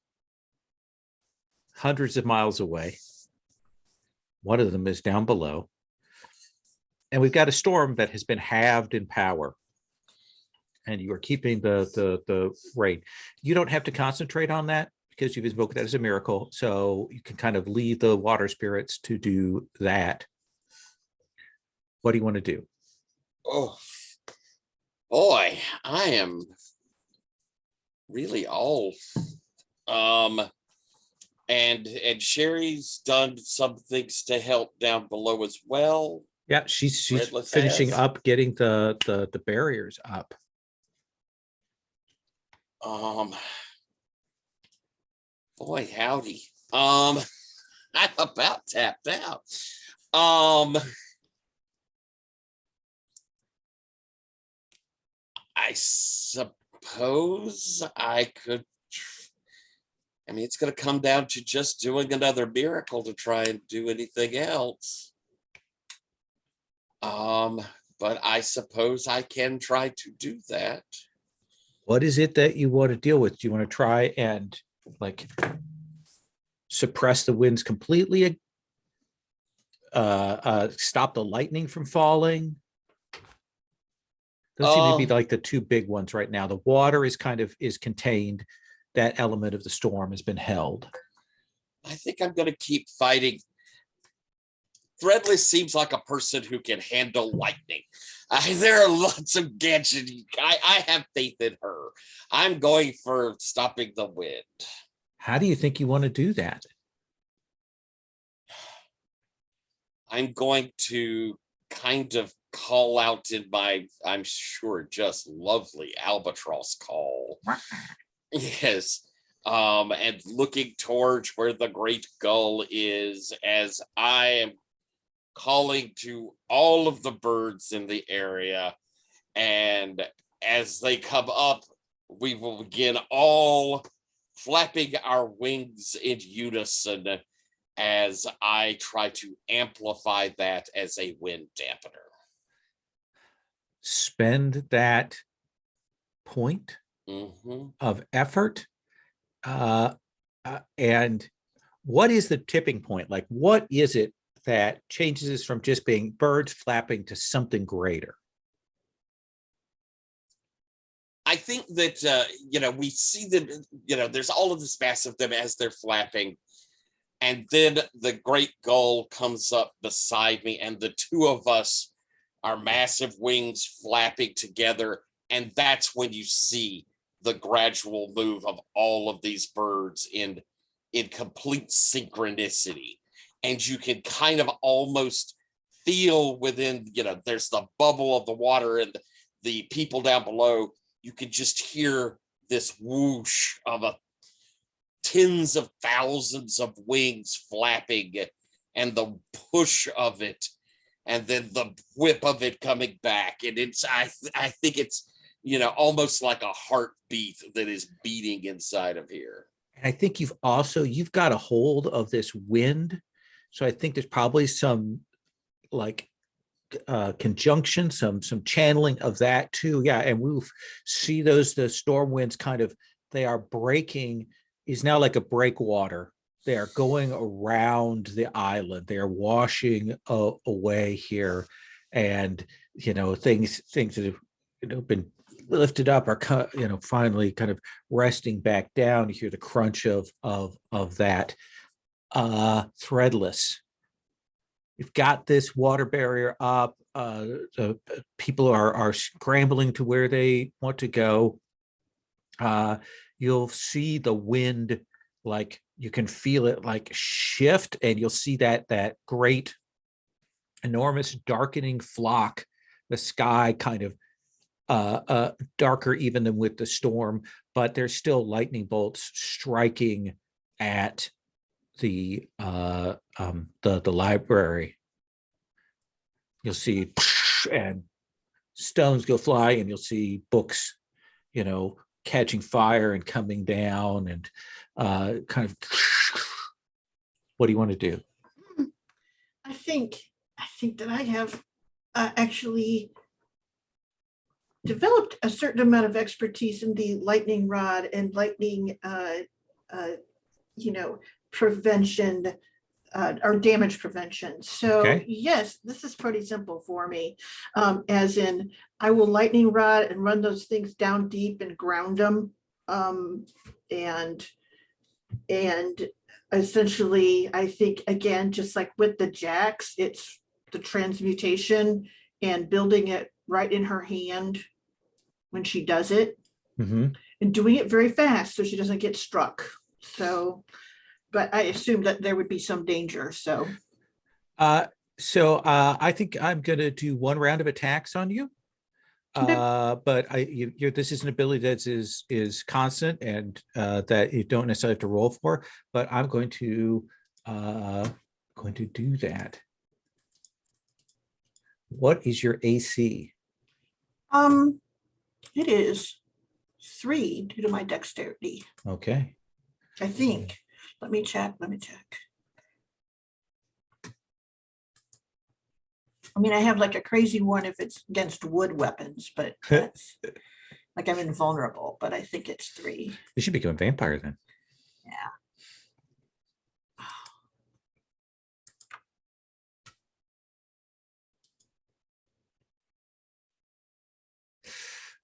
hundreds of miles away. One of them is down below. And we've got a storm that has been halved in power. And you are keeping the rain. You don't have to concentrate on that because you've invoked that as a miracle. So you can kind of leave the water spirits to do that. What do you want to do? Oh, boy, I am really all. And Sherry's done some things to help down below as well. Yeah, she's Redless finishing has. up getting the barriers up. Boy, howdy. I'm about tapped out. I suppose I could. I mean, it's going to come down to just doing another miracle to try and do anything else. But I suppose I can try to do that. What is it that you want to deal with? Do you want to try and like suppress the winds completely? Stop the lightning from falling? Those seem to be like the two big ones right now. The water is contained. That element of the storm has been held. I think I'm going to keep fighting. Threadless seems like a person who can handle lightning. There are lots of gadgets. I have faith in her. I'm going for stopping the wind. How do you think you want to do that? I'm going to kind of call out in my, I'm sure, just lovely albatross call. Yes. And looking towards where the great gull is, as I am calling to all of the birds in the area, and as they come up, we will begin all flapping our wings in unison as I try to amplify that as a wind dampener. Spend that point of effort. And what is the tipping point? Like, what is it that changes us from just being birds flapping to something greater? I think that, we see them, there's all of this mass of them as they're flapping. And then the great gull comes up beside me, and the two of us are massive wings flapping together. And that's when you see the gradual move of all of these birds in complete synchronicity. and you can kind of almost feel within, there's the bubble of the water and the people down below. You can just hear this whoosh of tens of thousands of wings flapping, and the push of it, and then the whip of it coming back. And I think it's, almost like a heartbeat that is beating inside of here. And I think you've got a hold of this wind. So I think there's probably some like conjunction, some channeling of that too. Yeah. And we'll see the storm winds they are breaking, is now like a breakwater. They are going around the island. They are washing away here. And, things that have, been lifted up are, finally kind of resting back down. You hear the crunch of that. Threadless. You've got this water barrier up. The people are scrambling to where they want to go. You'll see the wind, like you can feel it like shift, and you'll see that great, enormous darkening flock, the sky kind of darker even than with the storm, but there's still lightning bolts striking at the library. You'll see and stones go fly, and you'll see books, catching fire and coming down, and kind of. What do you want to do? I think that I have actually developed a certain amount of expertise in the lightning rod and lightning, prevention or damage prevention. So Okay. yes, this is pretty simple for me. As in, I will lightning rod and run those things down deep and ground them. And essentially, I think, again, just like with the jacks, it's the transmutation and building it right in her hand when she does it, Mm-hmm. and doing it very fast so she doesn't get struck. So, but I assume that there would be some danger. So I think I'm going to do one round of attacks on you. Okay. But this is an ability that is constant, and that you don't necessarily have to roll for. But I'm going to do that. What is your AC? it is 3 due to my dexterity, Okay. I think. Let me check. I mean, I have like a crazy one if it's against wood weapons, but that's like I'm invulnerable, but I think it's 3. You should become a vampire then. Yeah.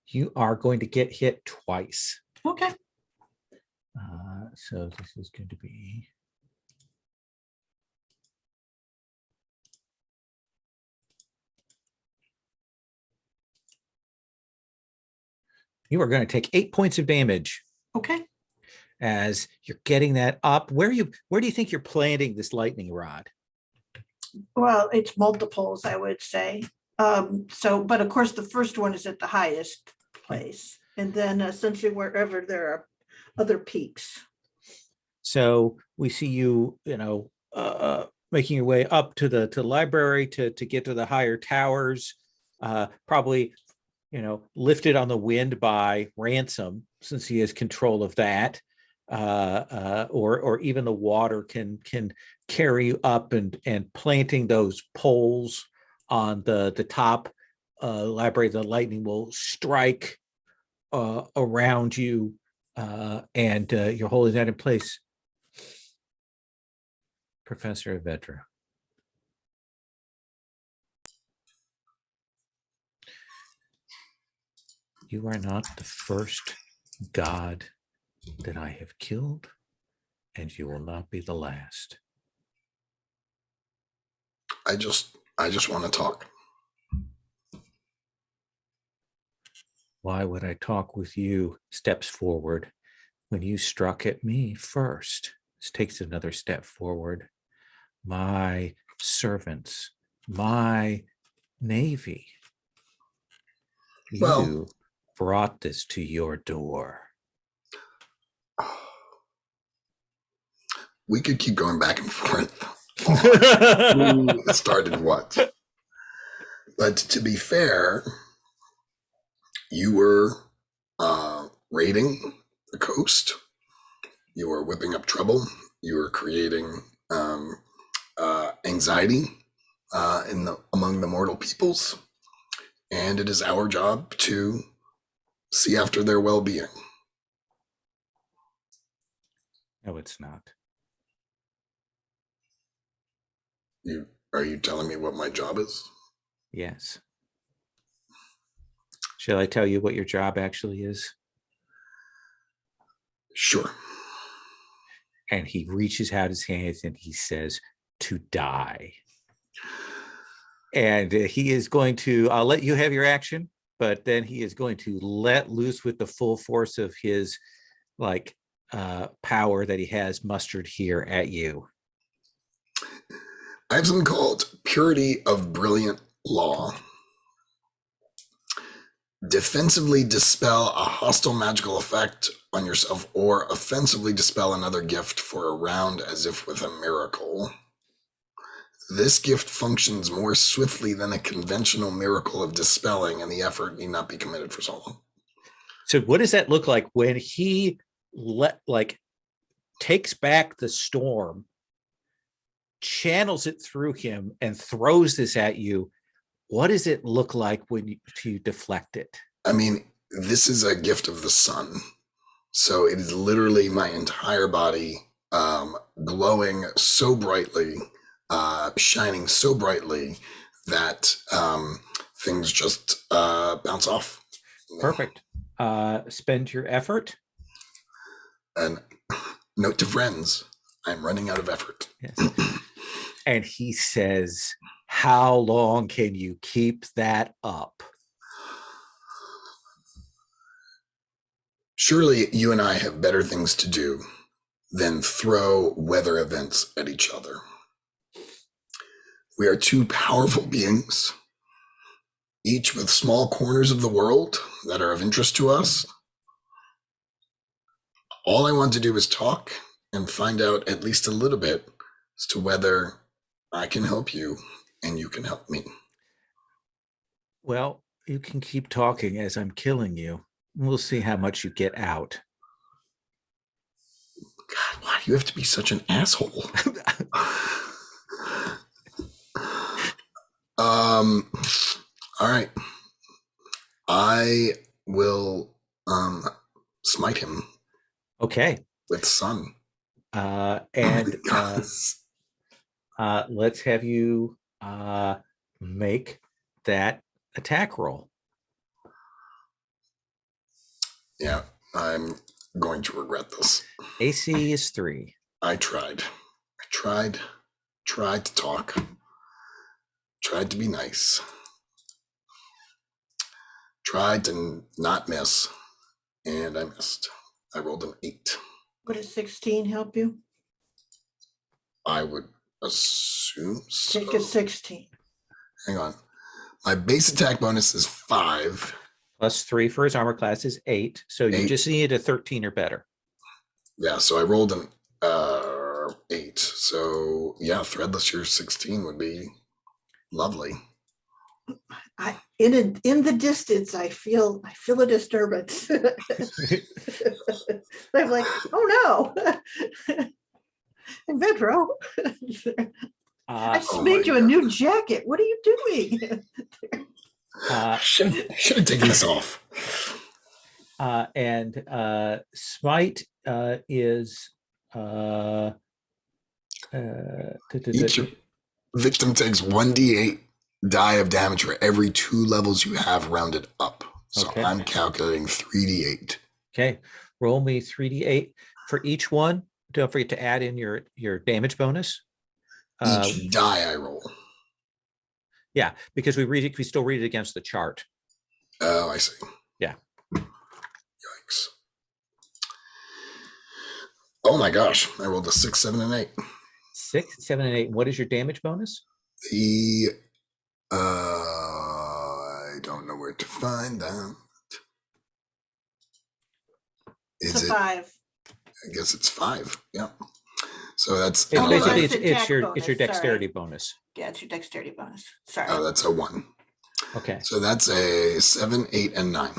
You are going to get hit twice. Okay. So this is going to be. You are going to take 8 points of damage Okay. as you're getting that up. Where do you think you're planting this lightning rod? Well, it's multiples, I would say. But of course, the first one is at the highest place, and then essentially wherever there are other peaks. So we see you, making your way up to the library to get to the higher towers, probably, lifted on the wind by Ransom, since he has control of that, or even the water can carry you up, and planting those poles on the top library. The lightning will strike around you, and you're holding that in place. Professor Vedra. You are not the first god that I have killed, and you will not be the last. I just want to talk. Why would I talk with you? Steps forward. When you struck at me first. This takes another step forward. my servants, my navy. Well- You brought this to your door. We could keep going back and forth on who started what. But to be fair, you were raiding the coast. You were whipping up trouble. You were creating anxiety among the mortal peoples. And it is our job to see after their well-being. No, it's not. Are you telling me what my job is? Yes. Shall I tell you what your job actually is? Sure. And he reaches out his hands and he says, to die. And he is going to, I'll let you have your action, but then he is going to let loose with the full force of his power that he has mustered here at you. I have something called purity of brilliant law. Defensively dispel a hostile magical effect on yourself or offensively dispel another gift for a round as if with a miracle. This gift functions more swiftly than a conventional miracle of dispelling, and the effort need not be committed for so long. So what does that look like when he takes back the storm, channels it through him, and throws this at you? What does it look like when you deflect it? I mean, this is a gift of the sun. So it is literally my entire body glowing so brightly, shining so brightly that things just bounce off. Perfect. Spend your effort. And note to friends, I'm running out of effort. Yes. And he says, how long can you keep that up? Surely you and I have better things to do than throw weather events at each other. We are two powerful beings, each with small corners of the world that are of interest to us. All I want to do is talk and find out at least a little bit as to whether I can help you and you can help me. Well, you can keep talking as I'm killing you. We'll see how much you get out. God, why do you have to be such an asshole? All right. I will smite him Okay. with sun. And let's have you make that attack roll. Yeah, I'm going to regret this. AC is 3. I tried to talk, tried to be nice, tried to not miss, and I missed. I rolled an 8. Would a 16 help you? I would assume so. Take a 16. Hang on. My base attack bonus is 5. Plus 3 for his armor class is 8. So you 8. just need a 13 or better. Yeah, so I rolled an 8. So yeah, threadless year 16 would be lovely. In the distance, I feel a disturbance. I'm like, oh no, Vedro, I just made you a new jacket. What are you doing? Should have taken this off. And smite is Each victim takes 1d8 die of damage for every 2 levels you have rounded up. So Okay. I'm calculating 3d8. okay. Roll me 3d8 for each one. Don't forget to add in your damage bonus. Each die I roll. Yeah, because we still read it against the chart. Oh, I see. Yeah. Yikes. Oh my gosh. I rolled a 6, 7, and 8. 6, 7, and 8. What is your damage bonus? The I don't know where to find that. It's Is a it? 5. I guess it's 5. Yeah. So that's It's Oh, basically that's it's attack your bonus, dexterity sorry. bonus. Yeah, it's your dexterity bonus. Sorry. oh, that's a 1. Okay. So that's a 7, 8, and 9.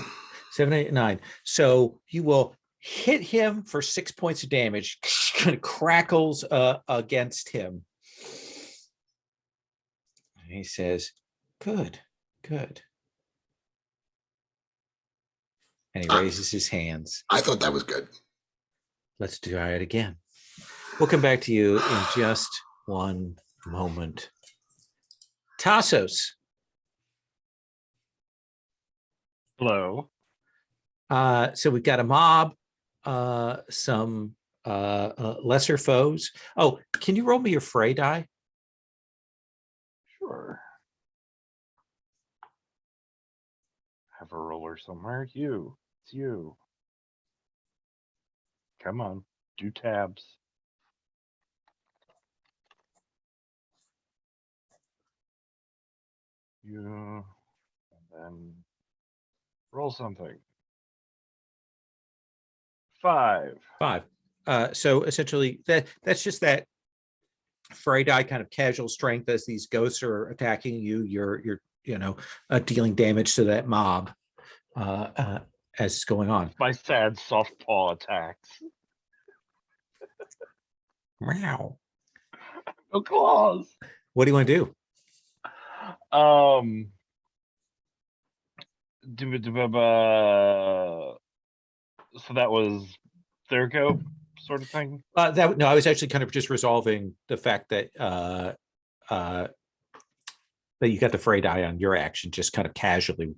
7, 8, 9. So you will hit him for 6 points of damage. Kind of crackles against him. And he says, "Good, good." And he raises his hands. I thought that was good. Let's try it again. We'll come back to you in just one moment. Tassos. Hello. So we've got a mob, some lesser foes. Oh, can you roll me your fray die? Sure. Have a roller somewhere. You. It's you. Come on. Do tabs. You. And then roll something. 5. 5. So essentially that's just that fray die kind of casual strength as these ghosts are attacking you. You're dealing damage to that mob as it's going on. My sad soft paw attacks. Wow. No claws. What do you want to do? So that was their go, sort of thing. No, I was actually kind of just resolving the fact that that you got the fray die on your action, just kind of casually.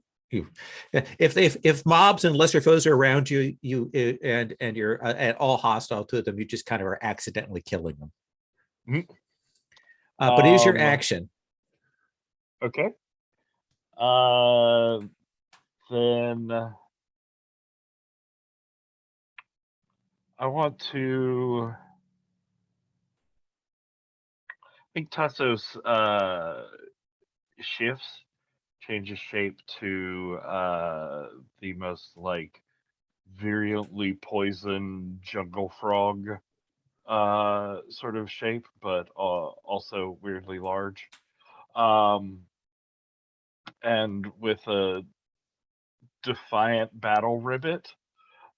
If mobs and lesser foes are around you, and you're at all hostile to them, you just kind of are accidentally killing them. Mhm. But it is your action. Okay. Then I want to. I think Tassos changes shape to the most like virulently poison jungle frog sort of shape, but also weirdly large. And with a defiant battle ribbit,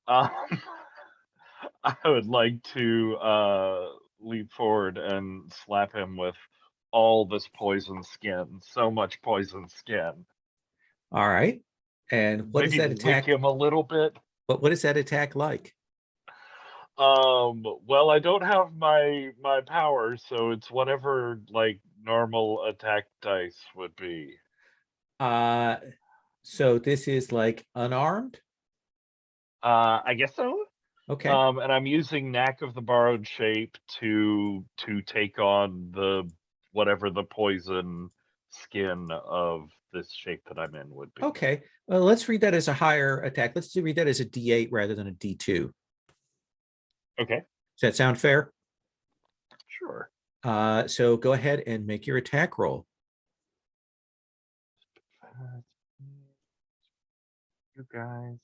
um, I would like to leap forward and slap him with all this poison skin. So much poison skin. All right. And what Maybe is that lick attack? him a little bit. What is that attack like? Well, I don't have my powers, so it's whatever like normal attack dice would be. So this is like unarmed? I guess so. Okay. And I'm using Knack of the Borrowed Shape to take on the whatever the poison skin of this shape that I'm in would be. Okay. Well, let's read that as a higher attack. Let's read that as a D8 rather than a D2. Okay. Does that sound fair? Sure. So go ahead and make your attack roll. You guys.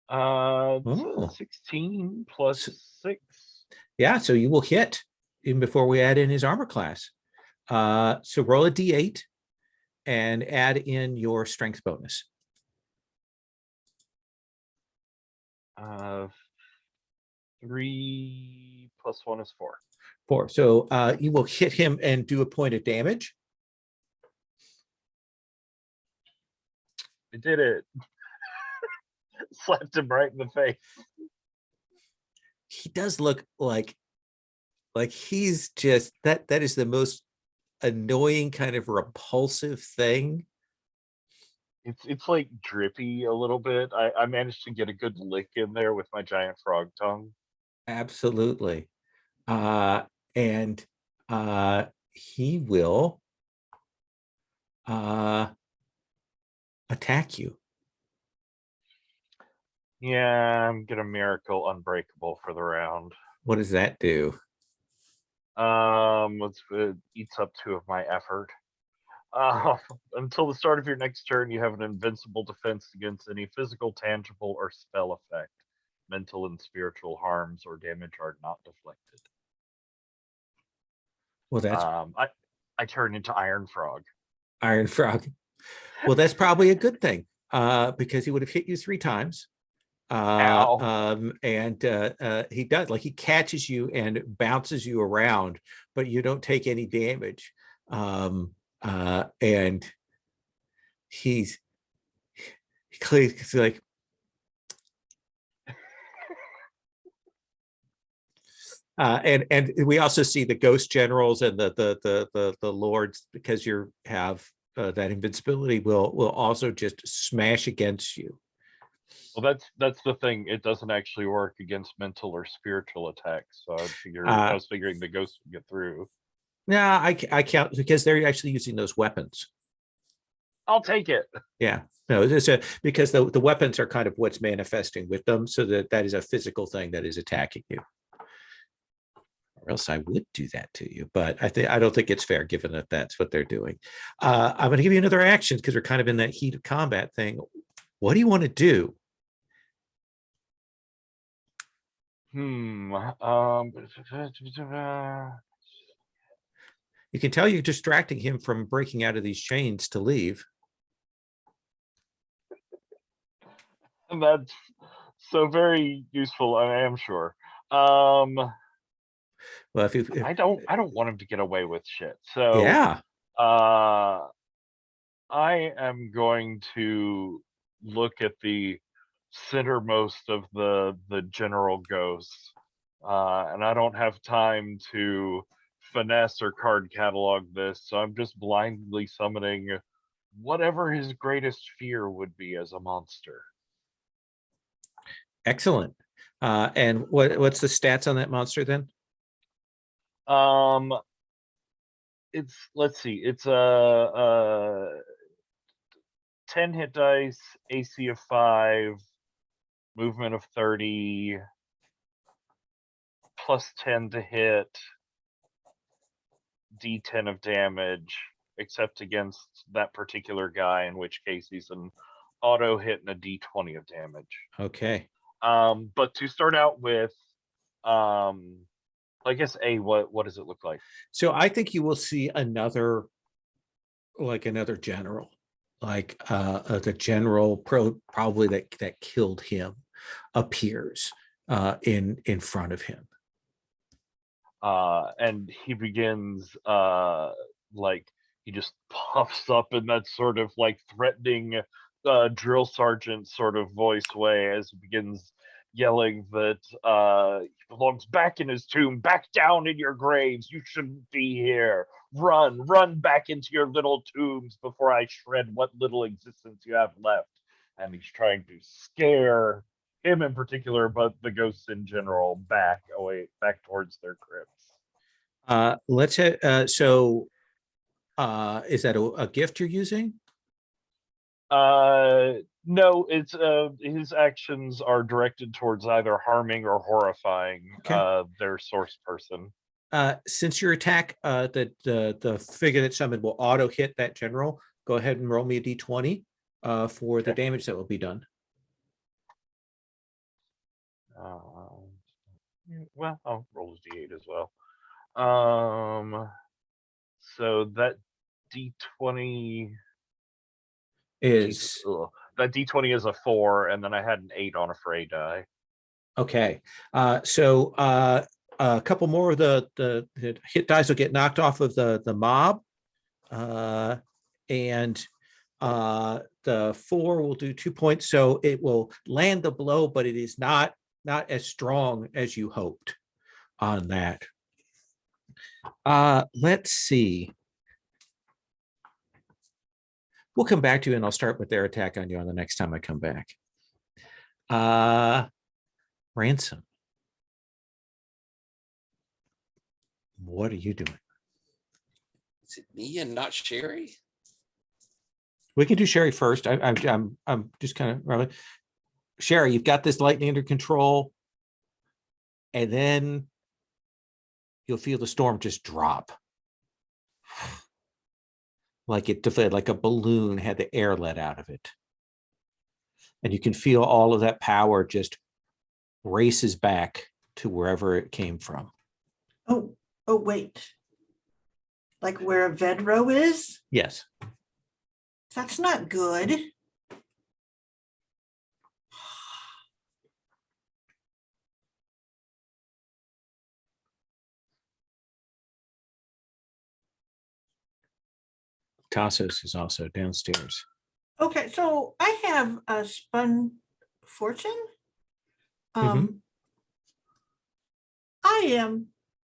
Oh. 16 plus 6. Yeah, so you will hit even before we add in his armor class. So roll a D8 and add in your strength bonus. 3 plus 1 is 4. 4. So you will hit him and do a point of damage. I did it. Slapped him right in the face. He does look like he's just that is the most annoying kind of repulsive thing. It's like drippy a little bit. I managed to get a good lick in there with my giant frog tongue. Absolutely. And he will attack you. Yeah, I'm gonna miracle unbreakable for the round. What does that do? It eats up 2 of my effort. Uh, until the start of your next turn, you have an invincible defense against any physical, tangible, or spell effect. Mental and spiritual harms or damage are not deflected. Well, that's I turn into Iron Frog. Iron Frog. Well, that's probably a good thing, because he would have hit you 3 times. He does, like, he catches you and bounces you around, but you don't take any damage. And he's like, and we also see the ghost generals and the lords, because you have that invincibility, will also just smash against you. Well, that's the thing. It doesn't actually work against mental or spiritual attacks. So I was figuring the ghost would get through. Yeah, I count, because they're actually using those weapons. I'll take it. Yeah, no, because the weapons are kind of what's manifesting with them, so that is a physical thing that is attacking you. Or else I would do that to you, but I don't think it's fair, given that that's what they're doing. I'm going to give you another action, because we're kind of in that heat of combat thing. What do you want to do? You You can tell you're distracting him from breaking out of these chains to leave. And that's so very useful, I am sure. Well, if I don't want him to get away with shit. So yeah, I am going to look at the centermost of the general ghosts, and I don't have time to finesse or card catalog this, so I'm just blindly summoning whatever his greatest fear would be as a monster. excellent. And what's the stats on that monster then? Let's see, it's a 10 hit dice, AC of 5, movement of 30, plus 10 to hit, D10 of damage, except against that particular guy, in which case he's an auto hit and a D20 of damage. Okay. But to start out with, I guess what does it look like? So I think you will see another general, like the general probably that killed him, appears in front of him. And he begins like he just puffs up in that sort of like threatening drill sergeant sort of voice way, as he begins yelling that he belongs back in his tomb, back down in your graves, you shouldn't be here, run back into your little tombs before I shred what little existence you have left. And he's trying to scare him in particular, but the ghosts in general back towards their crypts. Let's hit, so is that a gift you're using? No, it's his actions are directed towards either harming or horrifying their source person. Since your attack, the figure that summoned will auto hit that general, go ahead and roll me a d20 for the damage that will be done. Well, I'll roll a d8 as well. So that d20 is that d20 is a 4, and then I had an 8 on a fray die. Okay, so a couple more of the hit dice will get knocked off of the mob, and the 4 will do 2 points, so it will land the blow, but it is not as strong as you hoped on that. Let's see. We'll come back to you, and I'll start with their attack on you on the next time I come back. Ransom, what are you doing? Is it me and not Sherry? We can do Sherry first. I'm just kind of Sherry, you've got this lightning under control, and then you'll feel the storm just drop. Like it deflated, like a balloon had the air let out of it. And you can feel all of that power just races back to wherever it came from. Oh, wait. Like where Vedro is? Yes. That's not good. Tassos is also downstairs. Okay, so I have a spun fortune.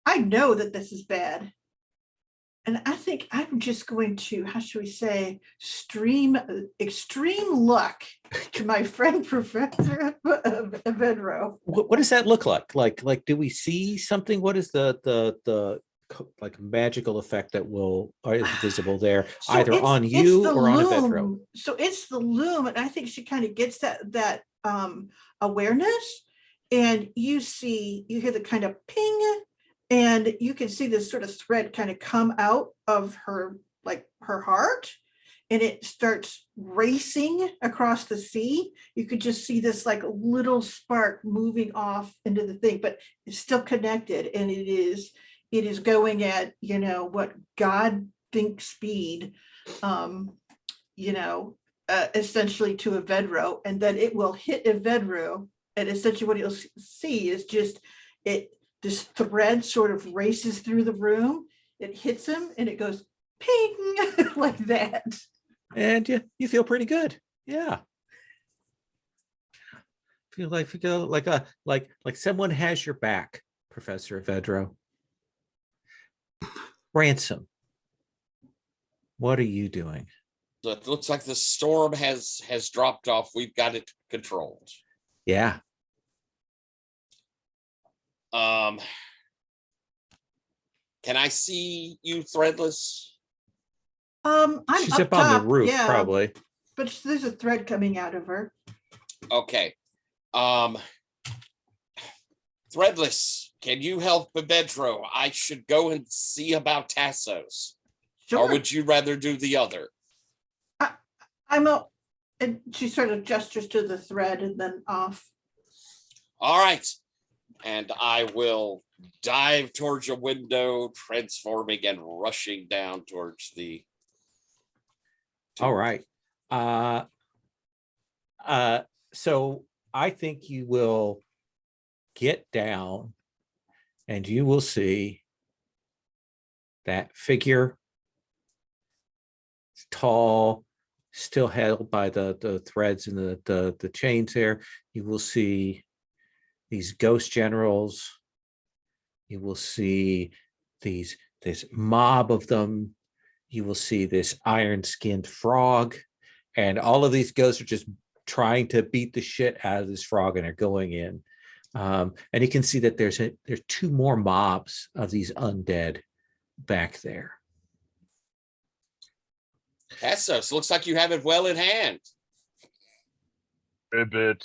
I know that this is bad. And I think I'm just going to, how should we say, stream extreme luck to my friend Professor Vedro. What does that look like? Like, do we see something? What is the like magical effect that is visible there, So either it's- on it's you the or on a loom. Vedro? So it's the loom, and I think she kind of gets that awareness. And you hear the kind of ping, and you can see this sort of thread kind of come out of her, like her heart, and it starts racing across the sea. You could just see this like little spark moving off into the thing, but it's still connected, and it is going at, what God thinks speed, essentially to a Vedro, and then it will hit a Vedro, and essentially what you'll see is just this thread sort of races through the room, it hits him, and it goes ping like that. And you feel pretty good. Yeah. Feel like someone has your back, Professor Vedro. Ransom, what are you doing? So it looks like the storm has dropped off. We've got it controlled. Yeah. Can I see you, Threadless? I'm She's up up on the top, roof, yeah, probably. but there's a thread coming out of her. Okay. Threadless, can you help Bedro? I should go and see about Tassos. Sure. Or would you rather do the other? And she sort of gestures to the thread and then off. All right. And I will dive towards a window, transforming and rushing down towards the. All right. So I think you will get down and you will see that figure. It's tall, still held by the threads and the chains there. You will see these ghost generals. You will see this mob of them. You will see this iron-skinned frog, and all of these ghosts are just trying to beat the shit out of this frog, and are going in. And you can see that there's two more mobs of these undead back there. Tassos, looks like you have it well in hand. A bit.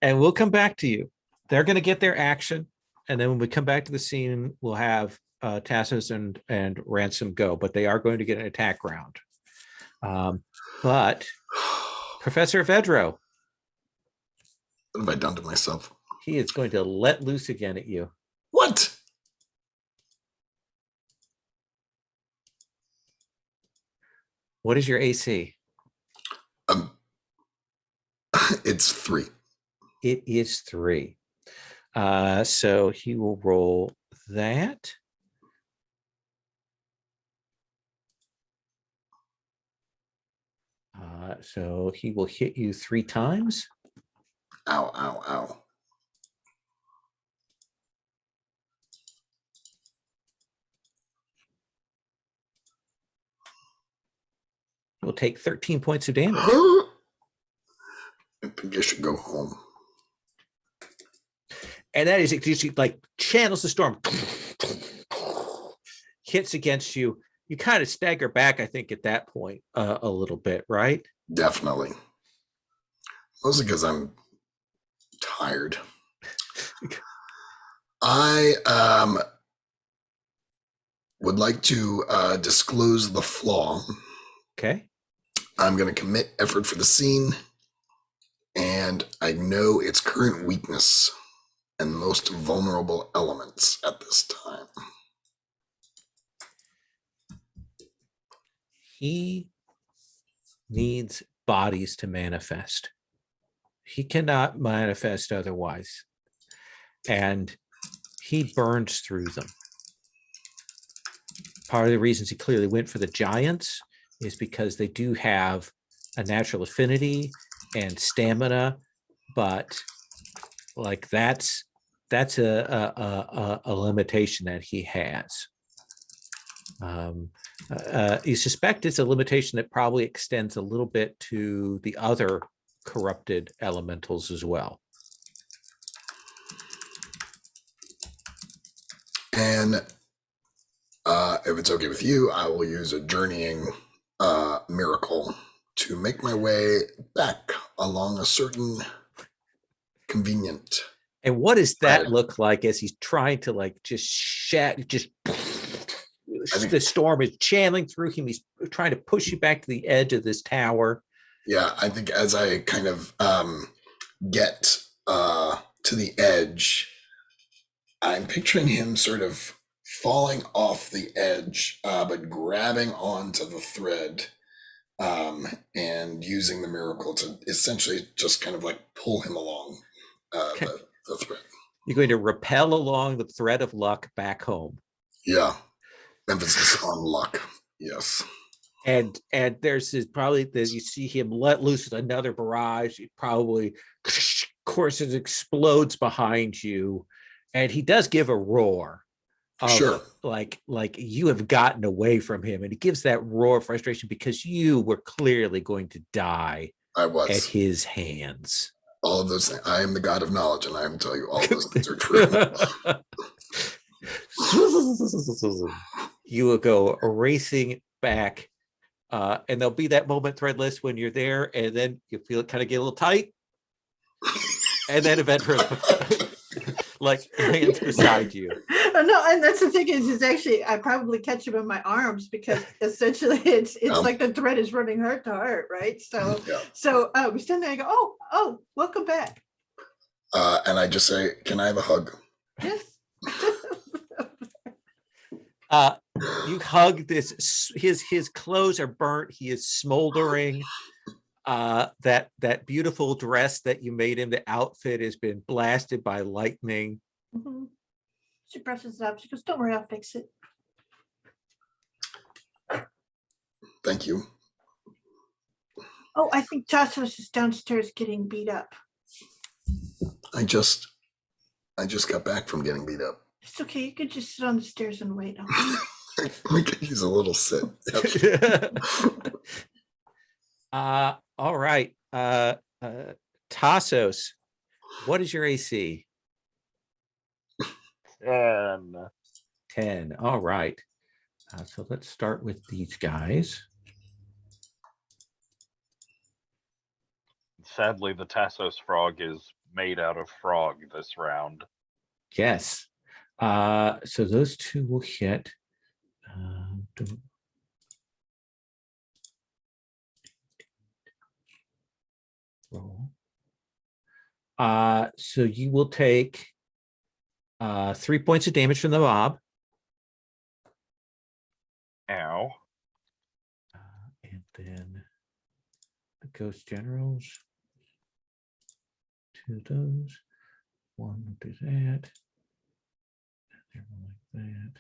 And we'll come back to you. They're going to get their action, and then when we come back to the scene, we'll have Tassos and Ransom go, but they are going to get an attack round. But Professor Vedro, What have I done to myself? he is going to let loose again at you. What? What is your AC? It's 3. It is 3. So he will roll that. So he will hit you 3 times. Ow, ow, ow. He'll take 13 points of damage. I think I should go home. And that is it. Like channels the storm, hits against you. You kind of stagger back, I think, at that point a little bit, right? Definitely. Mostly because I'm tired. I would like to disclose the flaw. Okay. I'm going to commit effort for the scene, and I know its current weakness and most vulnerable elements at this time. He needs bodies to manifest. He cannot manifest otherwise. And he burns through them. Part of the reasons he clearly went for the giants is because they do have a natural affinity and stamina, but like that's a limitation that he has. You suspect it's a limitation that probably extends a little bit to the other corrupted elementals as well. And if it's okay with you, I will use a journeying miracle to make my way back along a certain convenient. And what does that Right. look like as he's trying to like just the storm is channeling through him. He's trying to push you back to the edge of this tower. Yeah, I think as I kind of get to the edge, I'm picturing him sort of falling off the edge, but grabbing onto the thread and using the miracle to essentially just kind of like pull him along Okay. the thread. You're going to rappel along the thread of luck back home. Yeah. Emphasis on luck. Yes. And there's this probably that you see him let loose with another barrage. It probably, of course, it explodes behind you. And he does give a roar. Sure. Like you have gotten away from him. And he gives that roar of frustration because you were clearly going to die at his hands. All of those things. I am the God of knowledge, and I am telling you all of those things are true. You will go racing back, and there'll be that moment, Threadless, when you're there, and then you feel it kind of get a little tight, and then eventually, like lands beside you. No, and that's the thing is actually I probably catch him in my arms because essentially it's like the thread is running heart to heart, right? So we stand there and go, oh, welcome back. And I just say, can I have a hug? Yes. You hug this. His clothes are burnt. He is smoldering. That beautiful dress that you made him, the outfit has been blasted by lightning. Mm-hmm. She brushes it up. She goes, "Don't worry, I'll fix it." Thank you. Oh, I think Tassos is downstairs getting beat up. I just got back from getting beat up. It's okay. You could just sit on the stairs and wait. We could use a little sit. Yep. All right. Tassos, what is your AC? 10. All right. So let's start with these guys. Sadly, the Tassos frog is made out of frog this round. Yes. So those two will hit. Roll. So you will take 3 points of damage from the mob. Ow. And then the ghost generals. 2 of those. 1 will do that. And like that.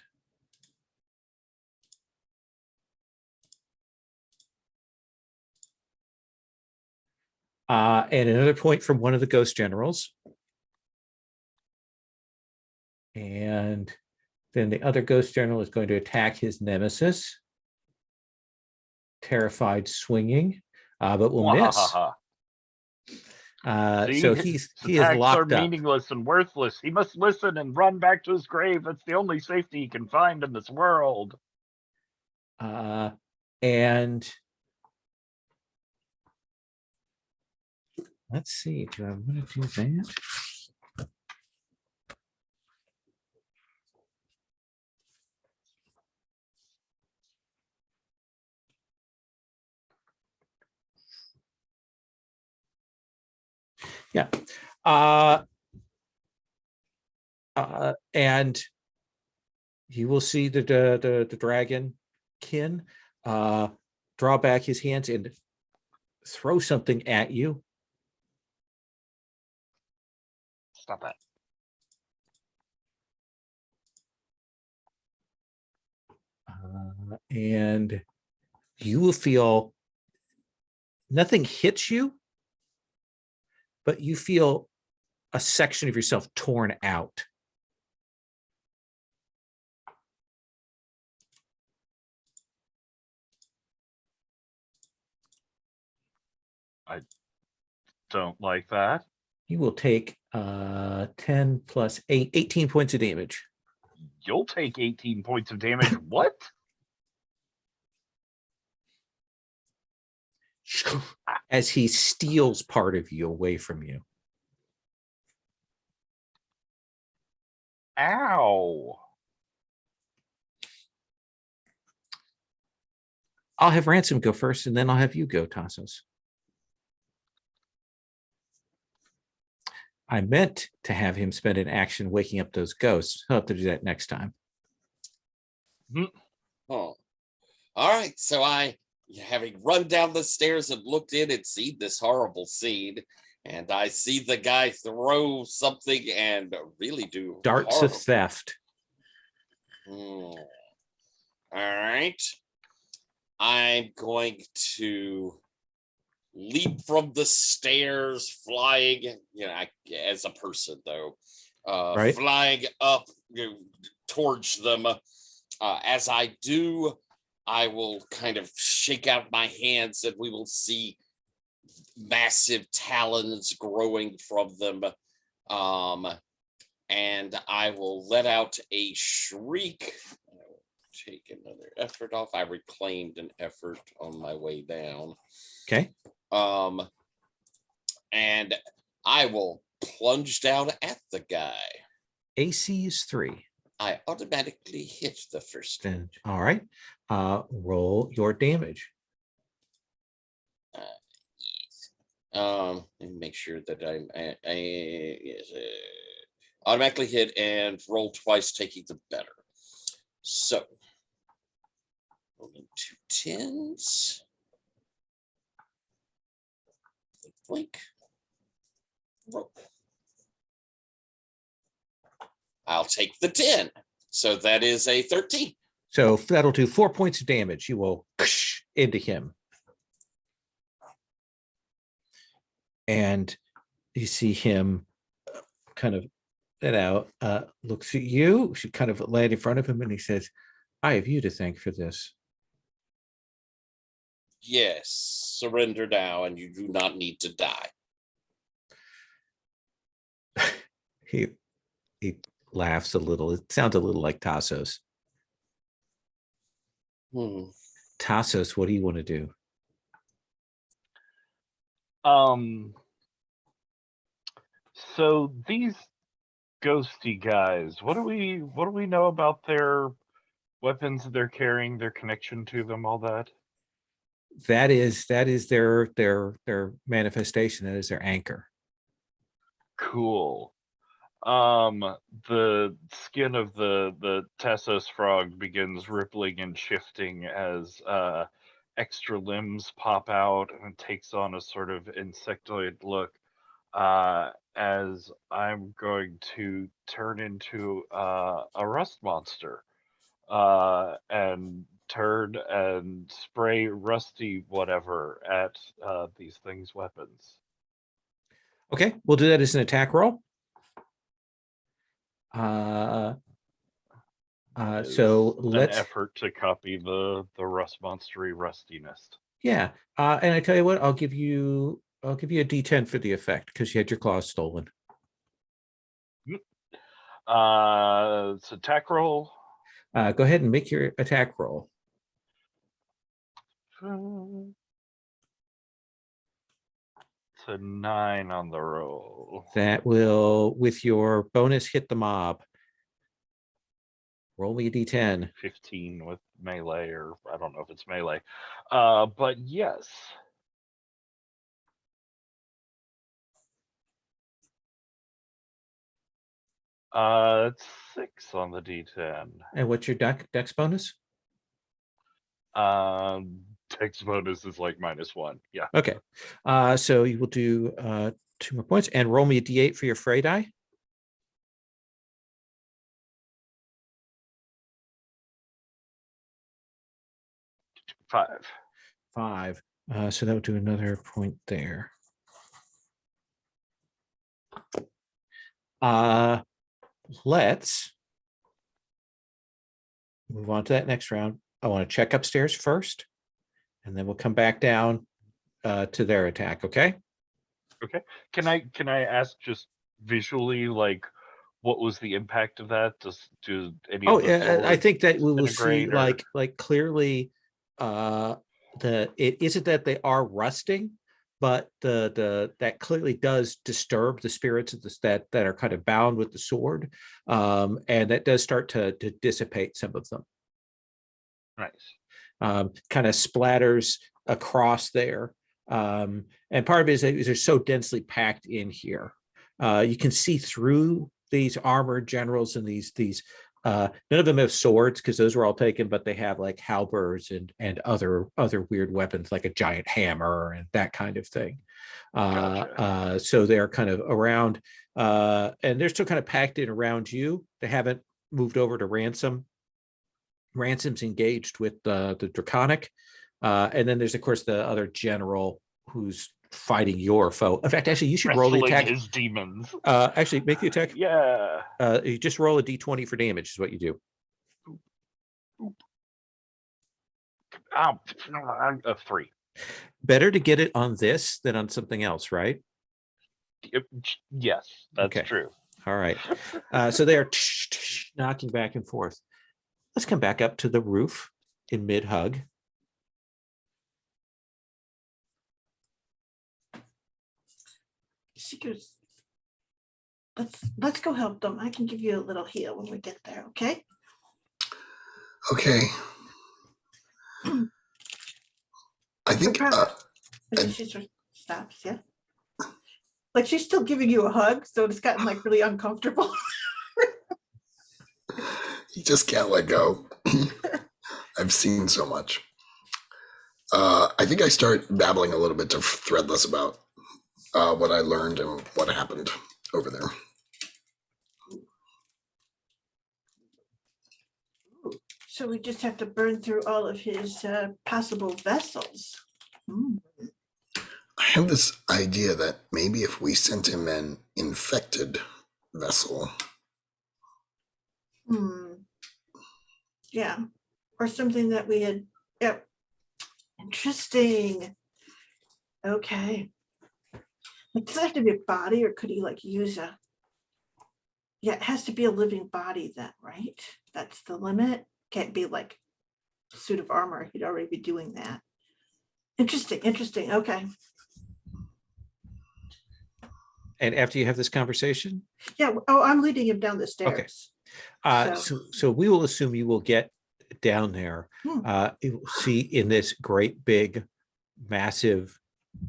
And another point from one of the ghost generals. And then the other ghost general is going to attack his nemesis. Terrified swinging, but will miss. So he is locked up. Meaningless and worthless. He must listen and run back to his grave. That's the only safety he can find in this world. And Let's see. Do I want to do that? Yeah. And you will see the dragon kin draw back his hands and throw something at you. Stop that. And you will feel nothing hits you, but you feel a section of yourself torn out. Don't like that. You will take 10 plus 8, 18 points of damage. You'll take 18 points of damage. What? As he steals part of you away from you. Ow. I'll have Ransom go first, and then I'll have you go, Tassos. I meant to have him spend an action waking up those ghosts. I'll have to do that next time. Oh, all right. So having run down the stairs and looked in and seen this horrible scene, and I see the guy throw something and really do Darts horrible. of theft. All right. I'm going to leap from the stairs, flying, as a person though, Right. flying up towards them. As I do, I will kind of shake out my hands and we will see massive talons growing from them. And I will let out a shriek. I'll take another effort off. I reclaimed an effort on my way down. Okay. And I will plunge down at the guy. AC is 3. I automatically hit the first one. All right. Roll your damage. Let me make sure that yes, automatically hit and roll twice, taking the better. So, rolling 2 10s. Blink. Roll. I'll take the 10. So that is a 13. So that'll do 4 points of damage. You will into him. And you see him kind of let out, looks at you, she kind of land in front of him, and he says, I have you to thank for this. Yes, surrender now, and you do not need to die. He laughs a little. It sounds a little like Tassos. Tassos, what do you want to do? So these ghosty guys, what do we know about their weapons they're carrying, their connection to them, all that? That is their manifestation. That is their anchor. Cool. The skin of the Tassos frog begins rippling and shifting as extra limbs pop out and takes on a sort of insectoid look. As I'm going to turn into a rust monster and turn and spray rusty whatever at these things' weapons. Okay, we'll do that as an attack roll. So let's an effort to copy the rust monstery rustiness. Yeah, and I tell you what, I'll give you a D10 for the effect because you had your claws stolen. It's attack roll. Go ahead and make your attack roll. a 9 on the roll. That will, with your bonus, hit the mob. Roll me a d10. 15 with melee, or I don't know if it's melee. But yes. It's 6 on the d10. And what's your dex bonus? Dex bonus is like -1. Yeah. Okay. So you will do 2 more points and roll me a d8 for your fray die. 5. 5. So that would do another point there. Let's move on to that next round. I want to check upstairs first, and then we'll come back down to their attack. Okay. Okay. Can I ask just visually, like, what was the impact of that? Do any Oh of the yeah, I swords think that we will see disintegrate, or- like clearly it isn't that they are rusting, but the that clearly does disturb the spirits of this that are kind of bound with the sword, and that does start to dissipate some of them. Nice. Kind of splatters across there, and part of it is that they're so densely packed in here. You can see through these armored generals and these none of them have swords because those were all taken, but they have like halberds and other weird weapons like a giant hammer and that kind of thing. Gotcha. So they're kind of around, and they're still kind of packed in around you. They haven't moved over to Ransom. Ransom's engaged with the Draconic, and then there's of course the other general who's fighting your foe. In fact, actually, you should roll the Wrestling attack. his demons. Actually, make the attack. Yeah. You just roll a d20 for damage is what you do. A 3. Better to get it on this than on something else, right? Yes, that's Okay. true. All right. So they are knocking back and forth. Let's come back up to the roof in mid-hug. She goes, let's go help them. I can give you a little heal when we get there, okay? Okay. I think And then she sort of stops, yeah. Like she's still giving you a hug, so it's gotten like really uncomfortable. you just can't let go. I've seen so much. I think I start babbling a little bit to Threadless about what I learned and what happened over there. So we just have to burn through all of his possible vessels. I have this idea that maybe if we sent him an infected vessel. Yeah, or something that we had. Yep. Interesting. Okay. Does it have to be a body, or could he like use a? Yeah, it has to be a living body then, right? That's the limit. Can't be like a suit of armor. He'd already be doing that. Interesting. Okay. And after you have this conversation? Yeah. Oh, I'm leading him down the stairs. So we will assume you will get down there. You will see in this great big, massive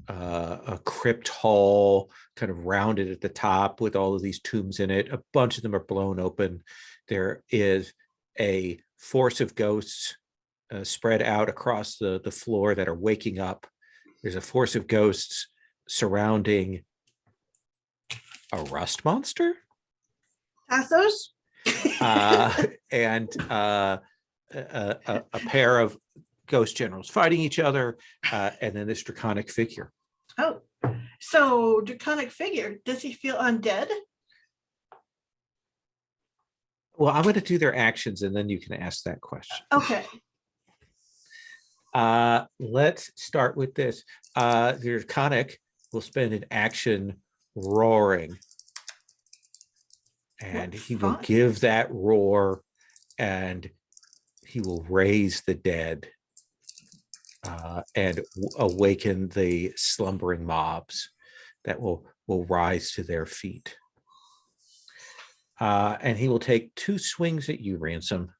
a crypt hall, kind of rounded at the top with all of these tombs in it. A bunch of them are blown open. There is a force of ghosts spread out across the floor that are waking up. There's a force of ghosts surrounding a rust monster. Tassos? And a pair of ghost generals fighting each other, and then this draconic figure. Oh, so draconic figure, does he feel undead? Well, I'm going to do their actions and then you can ask that question. Okay. Let's start with this. The draconic will spend an action roaring, and he will give that roar, and he will raise the dead and awaken the slumbering mobs. that will rise to their feet. And he will take 2 swings at you, Ransom.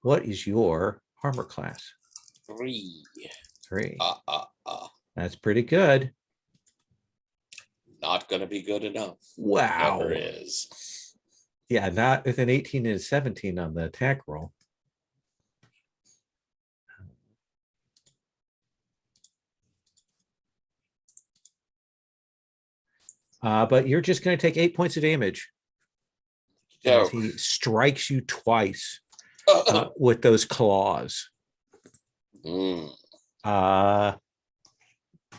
What is your armor class? 3. 3. Uh. That's pretty good. Not gonna be good enough. Wow. Never is. Yeah, not with an 18 and a 17 on the attack roll. But you're just going to take 8 points of damage as Oh. he strikes you twice with those claws. Mm.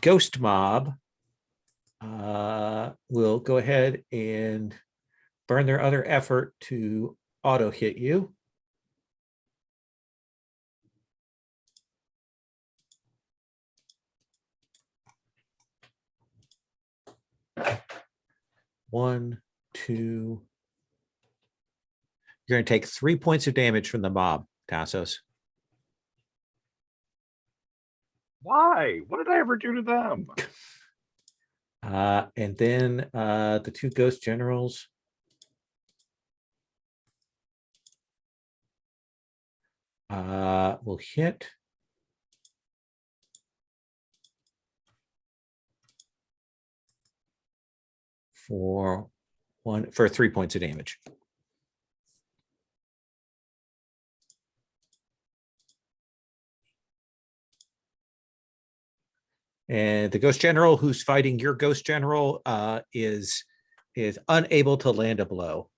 Ghost Mob will go ahead and burn their other effort to auto hit you. One, two. You're going to take 3 points of damage from the mob, Tassos. Why? What did I ever do to them? And then the 2 ghost generals will hit. For 3 points of damage. And the ghost general who's fighting your ghost general is unable to land a blow.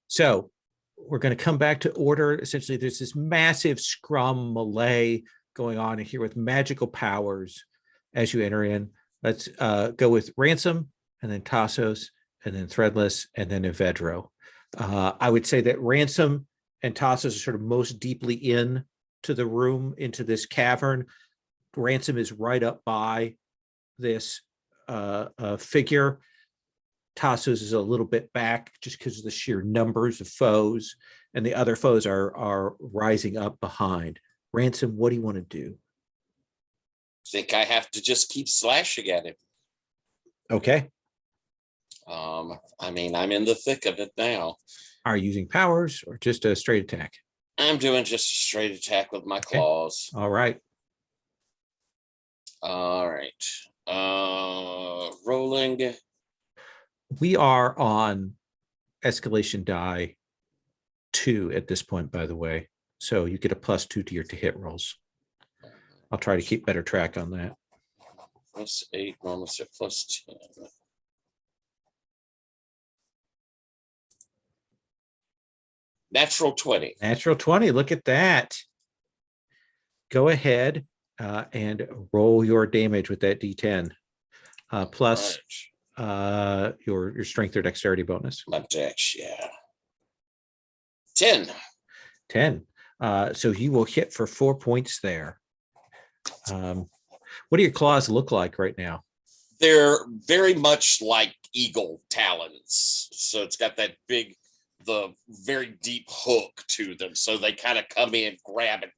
So we're going to come back to order. Essentially, there's this massive scrum melee going on here with magical powers as you enter in. Let's go with Ransom, and then Tassos, and then Threadless, and then Evedro. I would say that Ransom and Tassos are sort of most deeply in to the room, into this cavern. Ransom is right up by this figure. Tassos is a little bit back just because of the sheer numbers of foes, and the other foes are rising up behind. Ransom, what do you want to do? Think I have to just keep slashing at him. Okay. I mean, I'm in the thick of it now. Are you using powers or just a straight attack? I'm doing just a straight attack with my claws. All right. All right. Rolling. We are on escalation die 2 at this point, by the way. So you get a +2 to your to hit rolls. I'll try to keep better track on that. +8, almost at +10. Natural 20. Natural 20. Look at that. Go ahead and roll your damage with that D10 plus your strength or dexterity bonus. My dex, yeah. 10. 10. So you will hit for 4 points there. What do your claws look like right now? They're very much like eagle talons. So it's got that the very deep hook to them. So they kind of come in, grab and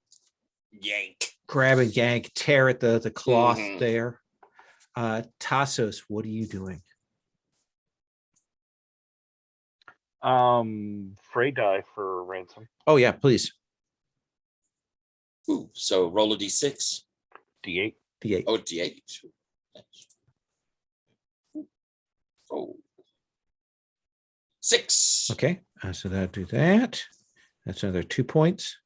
yank. Grab and yank, tear at the cloth there. Tassos, what are you doing? Fray die for Ransom. Oh yeah, please. Ooh, so roll a d6. D8. D8. Oh, d8. Oh. 6. Okay, so that'll do that. That's another 2 points.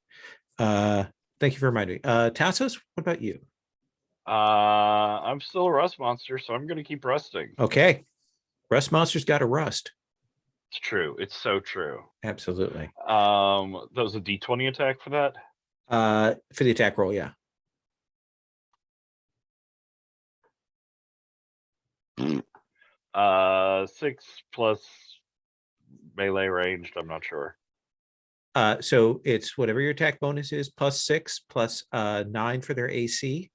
Thank you for reminding me. Tassos, what about you? I'm still a rust monster, so I'm gonna keep rusting. Okay. Rust monster's got a rust. It's true. It's so true. Absolutely. That was a D20 attack for that. For the attack roll, yeah. Mm. 6 plus melee ranged. I'm not sure. So it's whatever your attack bonus is, +6 plus 9 for their AC.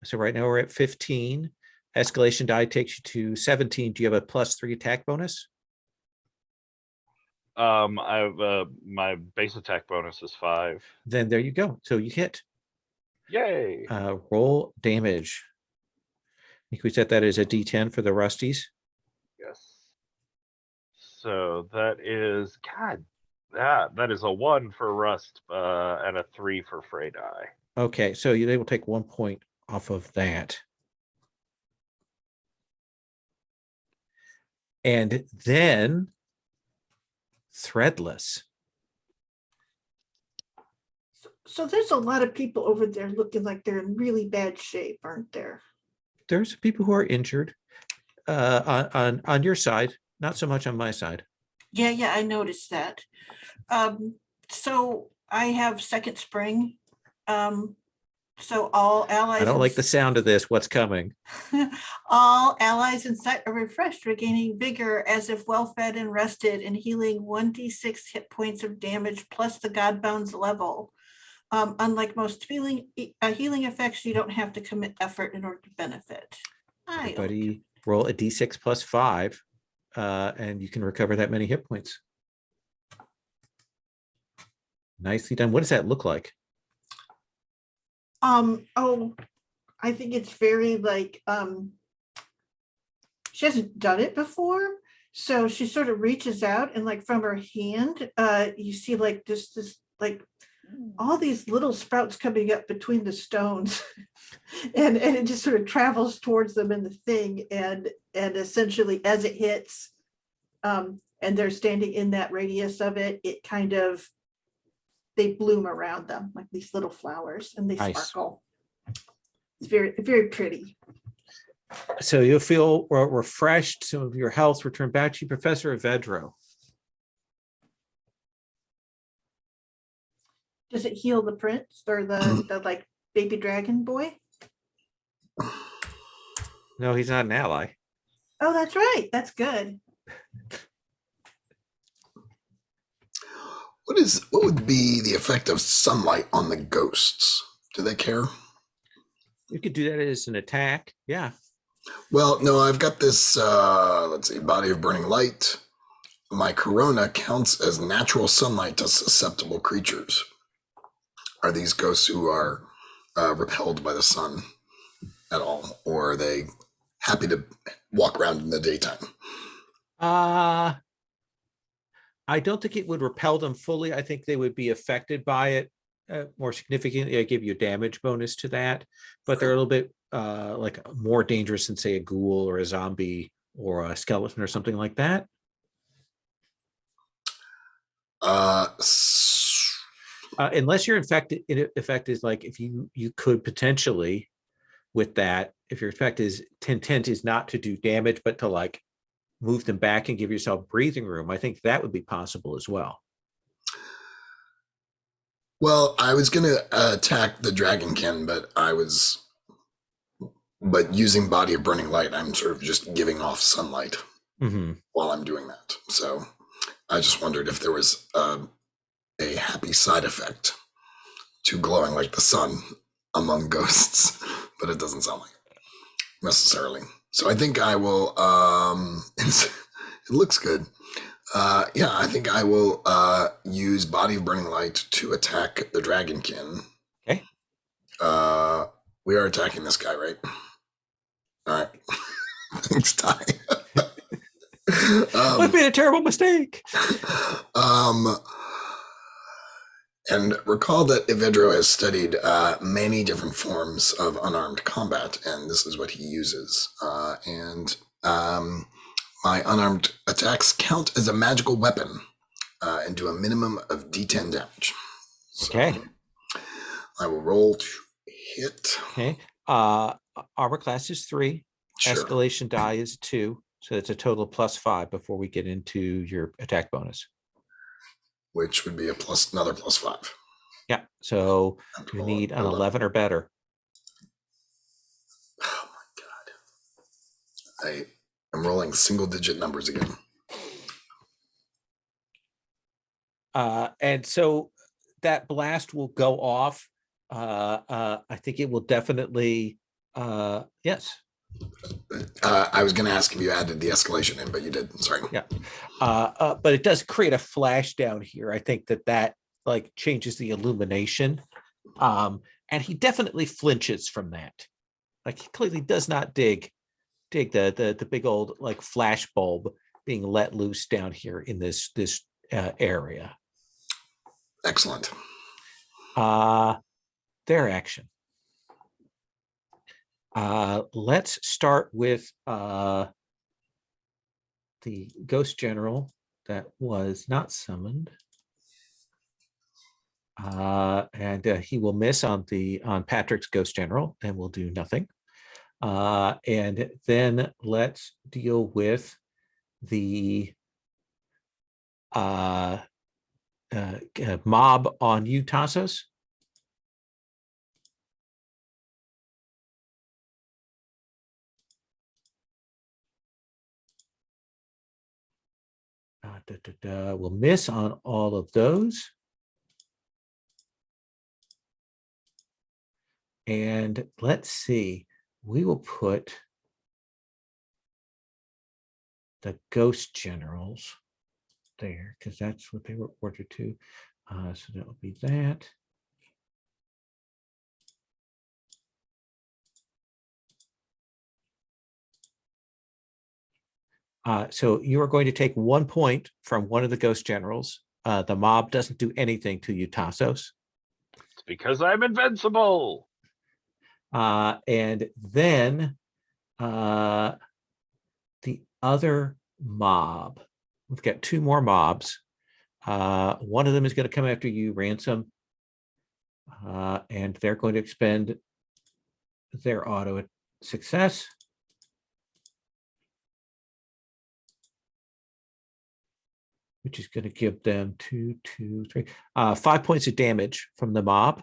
So right now we're at 15. Escalation die takes you to 17. Do you have a +3 attack bonus? I have my base attack bonus is 5. Then there you go. So you hit. Yay! Roll damage. think we set that as a D10 for the Rusties. Yes. So that is God. That is a 1 for Rust and a 3 for Frey Die. Okay, so they will take 1 point off of that. And then Threadless. So there's a lot of people over there looking like they're in really bad shape, aren't there? There's people who are injured on your side, not so much on my side. Yeah, I noticed that. So I have second spring. So all allies. I don't like the sound of this. What's coming? All allies in sight are refreshed, regaining vigor as if well fed and rested, and healing 1d6 hit points of damage plus the Godbound's level. Unlike most healing effects, you don't have to commit effort in order to benefit. Everybody roll a d6 plus 5, and you can recover that many hit points. Nicely done. What does that look like? Oh, I think it's very like she hasn't done it before, so she sort of reaches out and like from her hand, you see like this like all these little sprouts coming up between the stones, and it just sort of travels towards them in the thing, and essentially as it hits, and they're standing in that radius of it, it kind of they bloom around them like these little flowers, and they sparkle. It's very, very pretty. So you'll feel refreshed. Some of your health return back to you, Professor Avedro. Does it heal the prince or the like baby dragon boy? No, he's not an ally. Oh, that's right. That's good. What would be the effect of sunlight on the ghosts? Do they care? You could do that as an attack. Yeah. Well, no, I've got this, let's see, body of burning light. My corona counts as natural sunlight to susceptible creatures. Are these ghosts who are repelled by the sun at all? Or are they happy to walk around in the daytime? I don't think it would repel them fully. I think they would be affected by it more significantly. I give you a damage bonus to that, but they're a little bit like more dangerous than say a ghoul or a zombie or a skeleton or something like that. Unless you're infected, effect is like if you could potentially with that, if your effect is intent is not to do damage, but to like move them back and give yourself breathing room, I think that would be possible as well. Well, I was going to attack the dragonkin, but using body of burning light, I'm sort of just giving off sunlight while I'm doing that. So I just wondered if there was a happy side effect to glowing like the sun among ghosts, but it doesn't sound like it necessarily. So I think I will, it looks good. Yeah, I think I will use body of burning light to attack the dragonkin. Okay. We are attacking this guy, right? All right. Thanks, Ty. I've made a terrible mistake. And recall that Avedro has studied many different forms of unarmed combat, and this is what he uses. My unarmed attacks count as a magical weapon and do a minimum of D10 damage. So Okay. I will roll to hit. Okay. Armor class is 3. Sure. Escalation die is 2. So it's a total of +5 before we get into your attack bonus. Which would be another +5. Yeah. So you need an 11 or better. Oh my God. I'm rolling single-digit numbers again. And so that blast will go off. I think it will definitely, yes. I was going to ask if you added the escalation in, but you did. Sorry. Yeah. But it does create a flash down here. I think that like changes the illumination. And he definitely flinches from that. Like he clearly does not dig dig the big old like flash bulb being let loose down here in this area. Excellent. Their action. Let's start with the Ghost General that was not summoned. And he will miss on Patrick's Ghost General and will do nothing. And then let's deal with the mob on you, Tassos. We'll miss on all of those. And let's see, we will put the Ghost Generals there because that's what they were ordered to. So that will be that. So you are going to take 1 point from one of the Ghost Generals. The mob doesn't do anything to you, Tassos. It's because I'm invincible. And then the other mob, we've got 2 more mobs. One of them is going to come after you, Ransom, and they're going to expend their auto success. Which is going to give them 2, 2, 3, 5 points of damage from the mob.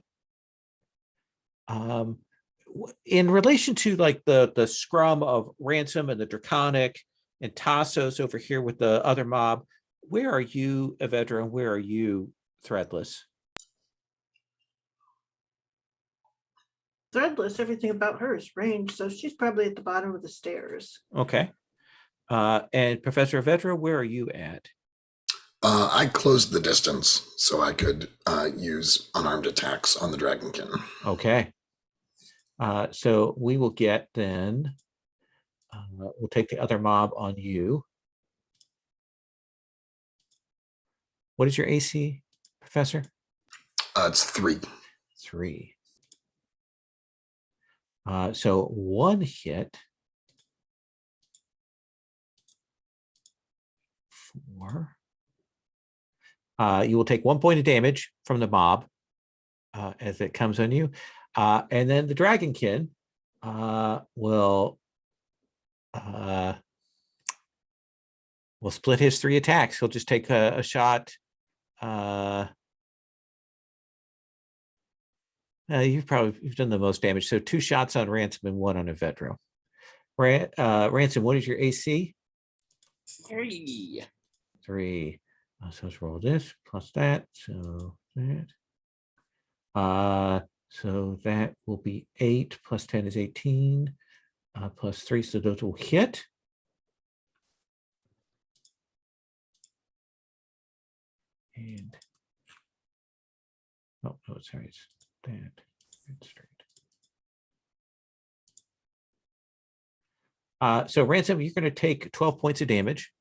In relation to like the scrum of Ransom and the Draconic and Tassos over here with the other mob, where are you, Evedra, and where are you, Threadless? Threadless, everything about her is range, so she's probably at the bottom of the stairs. Okay. And Professor Evedra, where are you at? I closed the distance so I could use unarmed attacks on the Dragonkin. Okay. So we will get then, we'll take the other mob on you. What is your AC, Professor? It's 3. 3. So 1 hit. 4. You will take 1 point of damage from the mob as it comes on you. And then the Dragonkin will split his 3 attacks. He'll just take a shot. You've done the most damage. So 2 shots on Ransom and 1 on Evedra. Ransom, what is your AC? 3. 3. So let's roll this plus that. So that. So that will be 8 plus 10 is 18. Plus 3, so those will hit. And oh no, sorry, it's that. It's straight. So Ransom, you're going to take 12 points of damage.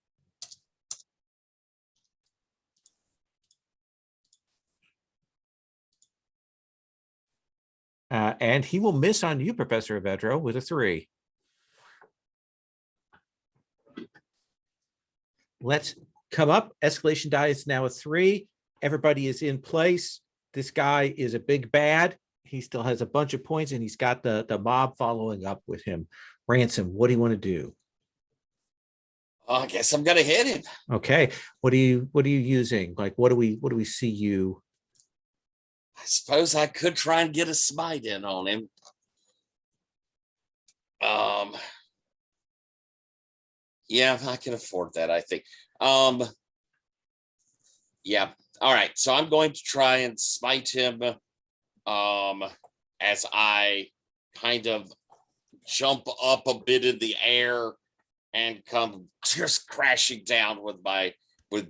And he will miss on you, Professor Evedra, with a 3. Let's come up. Escalation die is now a 3. Everybody is in place. This guy is a big bad. He still has a bunch of points, and he's got the mob following up with him. Ransom, what do you want to do? I guess I'm gonna hit him. Okay. What are you using? Like, what do we see you? I suppose I could try and get a smite in on him. Yeah, I can afford that, I think. Yeah. All right. So I'm going to try and smite him as I kind of jump up a bit in the air and come just crashing down with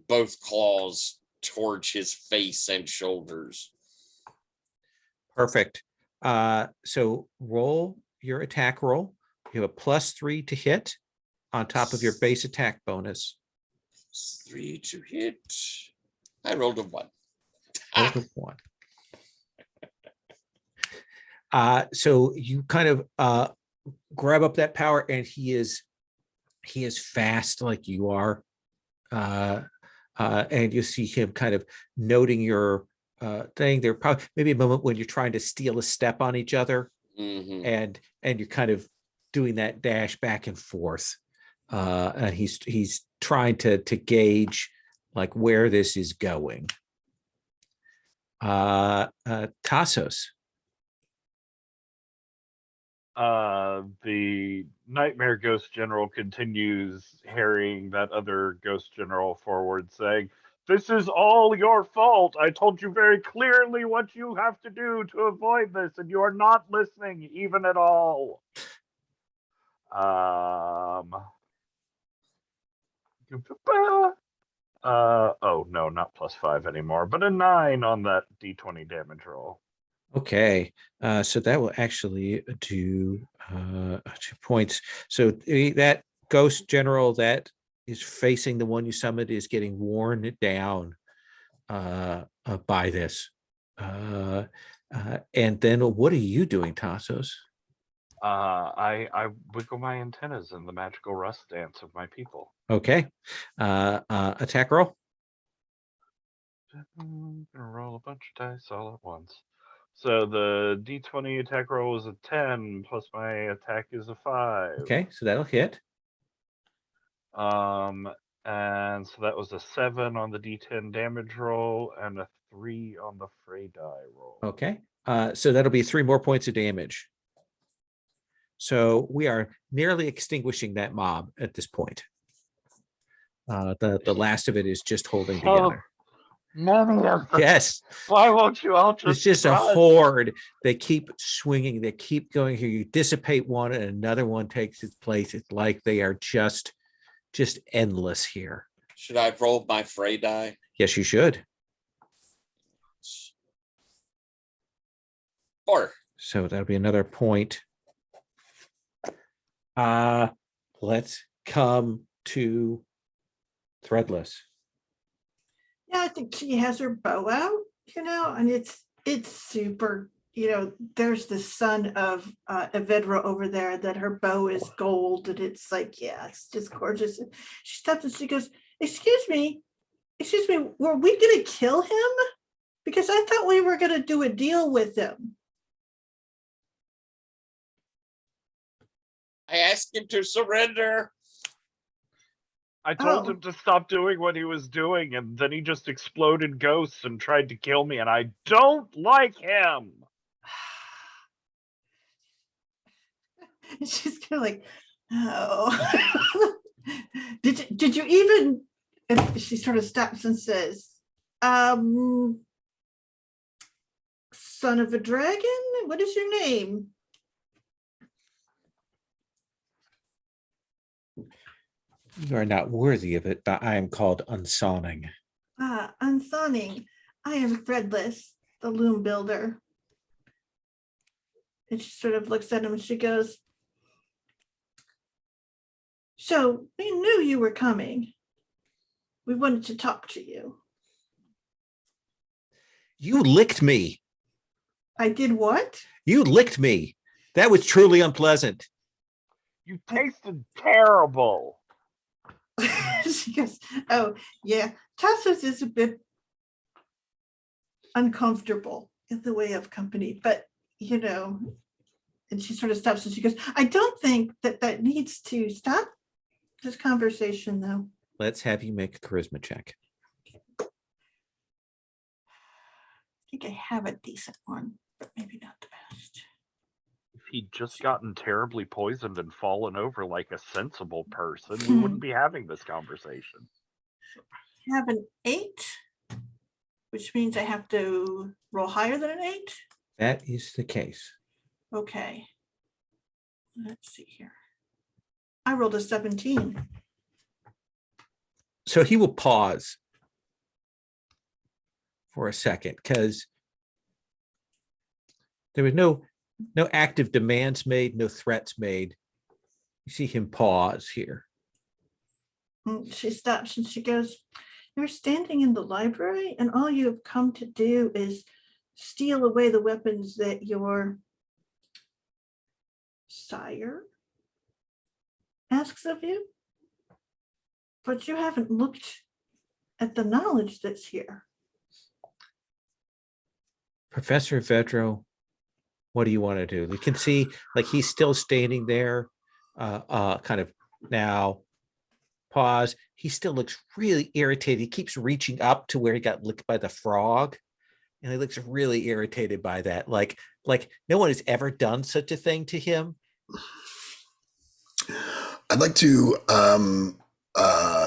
both claws towards his face and shoulders. Perfect. So roll your attack roll. You have a +3 to hit on top of your base attack bonus. 3 to hit. I rolled a 1. Rolled a 1. So you kind of grab up that power, and he is fast like you are, and you see him kind of noting your thing. There probably maybe a moment when you're trying to steal a step on each other, and you're kind of doing that dash back and forth, and he's trying to gauge like where this is going. Tassos. The Nightmare Ghost General continues harrying that other Ghost General forward, saying, "This is all your fault. I told you very clearly what you have to do to avoid this, and you are not listening even at all." Oh no, not +5 anymore, but a 9 on that D20 damage roll. Okay, so that will actually do 2 points. So that Ghost General that is facing the one you summoned is getting worn down by this. And then what are you doing, Tassos? I wiggle my antennas in the magical rust dance of my people. Okay, attack roll. I'm gonna roll a bunch of dice all at once. So the D20 attack roll is a 10, plus my attack is a 5. Okay, so that'll hit. And so that was a 7 on the D10 damage roll and a 3 on the fray die roll. Okay, so that'll be 3 more points of damage. So we are nearly extinguishing that mob at this point. The last of it is just holding together. Many of them. Yes. Why won't you all just? It's just a horde. They keep swinging. They keep going here. You dissipate one, and another one takes its place. It's like they are just endless here. Should I roll my fray die? Yes, you should. 4. So that'll be another point. Let's come to Threadless. Yeah, I think she has her bow out, and it's super, there's the son of Evedra over there that her bow is gold, and it's like, yeah, it's just gorgeous. She stops and she goes, excuse me, were we gonna kill him? Because I thought we were gonna do a deal with him. I asked him to surrender. I told him to stop doing what he was doing, and then he just exploded ghosts and tried to kill me, and I don't like him. She's kind of like, oh. Did you even? And she sort of stops and says, "Son of a dragon, what is your name?" You are not worthy of it, but I am called Unsawning. Unsawning. I am Threadless, the loom builder. And she sort of looks at him and she goes, so we knew you were coming. We wanted to talk to you. You licked me. I did what? You licked me. That was truly unpleasant. You tasted terrible. She goes, oh, yeah. Tassos is a bit uncomfortable in the way of company, but, and she sort of stops and she goes, I don't think that needs to stop this conversation, though. Let's have you make a charisma check. I think I have a decent one, but maybe not the best. If he'd just gotten terribly poisoned and fallen over like a sensible person, we wouldn't be having this conversation. I have an 8, which means I have to roll higher than an 8. That is the case. Okay. Let's see here. I rolled a 17. So he will pause for a second because there was no active demands made, no threats made. You see him pause here. She stops and she goes, "You're standing in the library and all you have come to do is steal away the weapons that your sire asks of you, but you haven't looked at the knowledge that's here." Professor Vedro, what do you want to do? You can see like he's still standing there, kind of now pause. He still looks really irritated. He keeps reaching up to where he got licked by the frog. And he looks really irritated by that. Like no one has ever done such a thing to him. I'd like to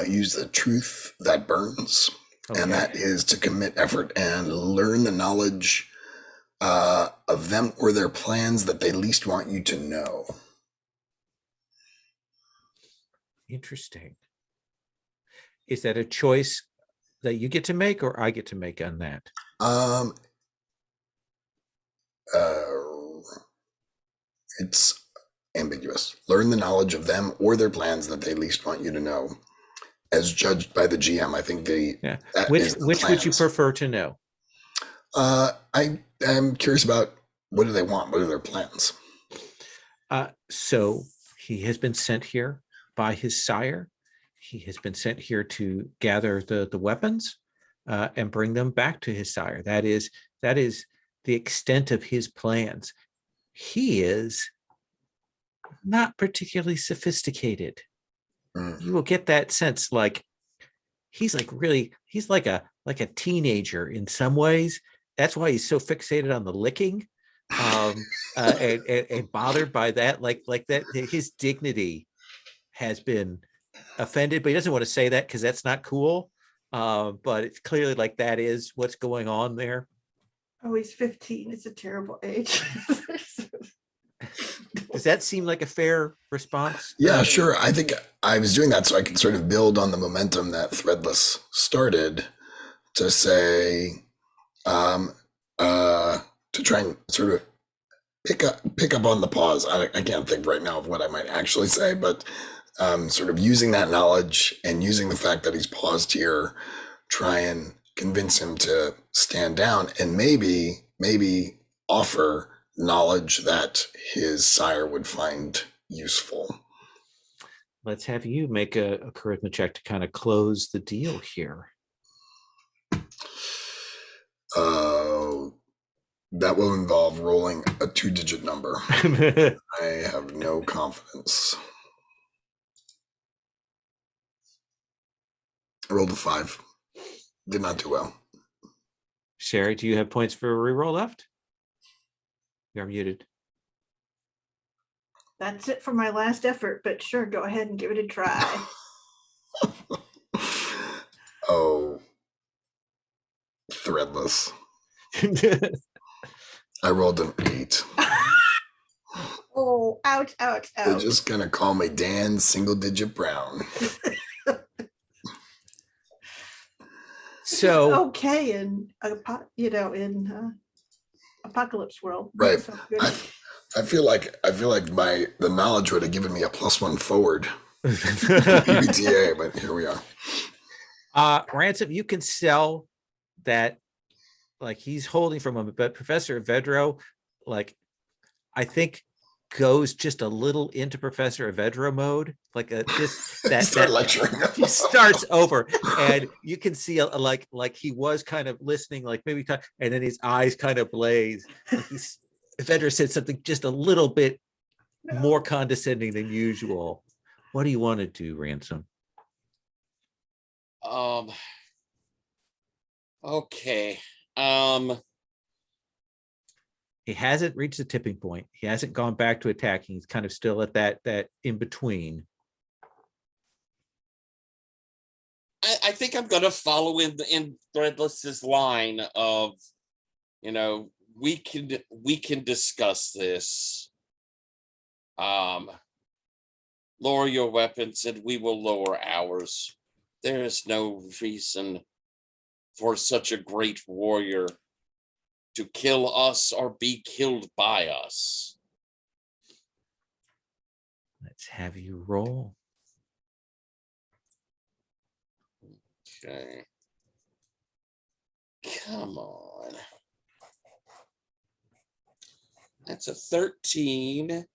use the truth that burns, and that is to commit effort and learn the knowledge of them or their plans that they least want you to know. Interesting. Is that a choice that you get to make or I get to make on that? It's ambiguous. Learn the knowledge of them or their plans that they least want you to know, as judged by the GM. I think which would you prefer to know? I'm curious about what do they want? What are their plans? So he has been sent here by his sire. He has been sent here to gather the weapons and bring them back to his sire. That is the extent of his plans. He is not particularly sophisticated. You will get that sense, like he's like a teenager in some ways. That's why he's so fixated on the licking, and bothered by that. Like that, his dignity has been offended, but he doesn't want to say that because that's not cool. But it's clearly like that is what's going on there. Oh, he's 15. It's a terrible age. Does that seem like a fair response? Yeah, sure. I think I was doing that so I could sort of build on the momentum that Threadless started to say, to try and sort of pick up on the pause. I can't think right now of what I might actually say, but sort of using that knowledge and using the fact that he's paused here, try and convince him to stand down and maybe offer knowledge that his sire would find useful. Let's have you make a charisma check to kind of close the deal here. That will involve rolling a 2-digit number. I have no confidence. I rolled a 5. Did not do well. Sherry, do you have points for a reroll left? You're muted. That's it for my last effort, but sure, go ahead and give it a try. Oh, Threadless. I rolled an 8. Oh, ouch, ouch, They're ouch. just gonna call me Dan Single Digit Brown. So okay, in Apocalypse World, right? So good. I feel like the knowledge would have given me a +1 forward PBTA, but here we are. Ransom, you can sell that, like he's holding from him, but Professor Vedro, like I think goes just a little into Professor Vedro mode, like Start lecturing. he starts over, and you can see like he was kind of listening, like maybe, and then his eyes kind of blaze. Like Vedro said something just a little bit more condescending than usual. What do you want to do, Ransom? Okay. He hasn't reached the tipping point. He hasn't gone back to attacking. He's kind of still at that in between. I think I'm gonna follow in Threadless's line of, we can discuss this. Lower your weapons and we will lower ours. There is no reason for such a great warrior to kill us or be killed by us. Let's have you roll. Okay. Come on. That's a 13.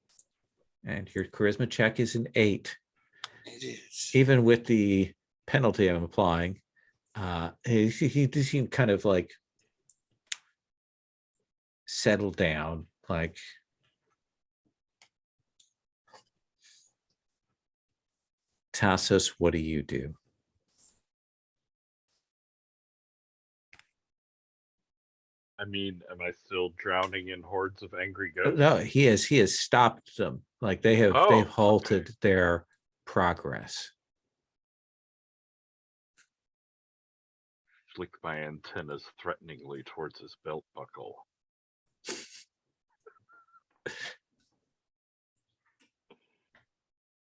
And your charisma check is an 8. It is. Even with the penalty I'm applying, he seemed kind of like settled down, like Tassos, what do you do? I mean, am I still drowning in hordes of angry ghosts? No, he has stopped them. Like they've Oh, halted their progress. Flick my antennas threateningly towards his belt buckle.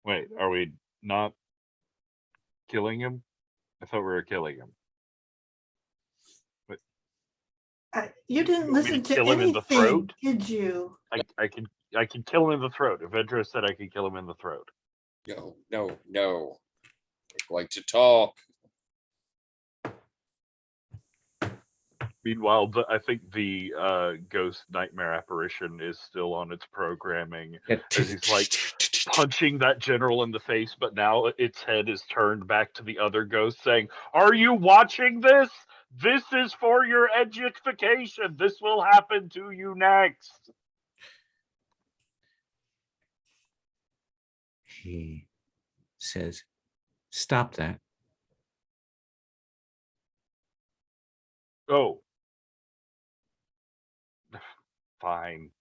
Wait, are we not killing him? I thought we were killing him. You didn't You want me listen to to kill him in the anything, throat? did you? I can kill him in the throat. Evedra said I could kill him in the throat. No, no, no. We're going to talk. Meanwhile, I think the ghost nightmare apparition is still on its programming. As he's like punching that general in the face, but now its head is turned back to the other ghost saying, "Are you watching this? This is for your education. This will happen to you next." He says, stop that. Oh. Fine.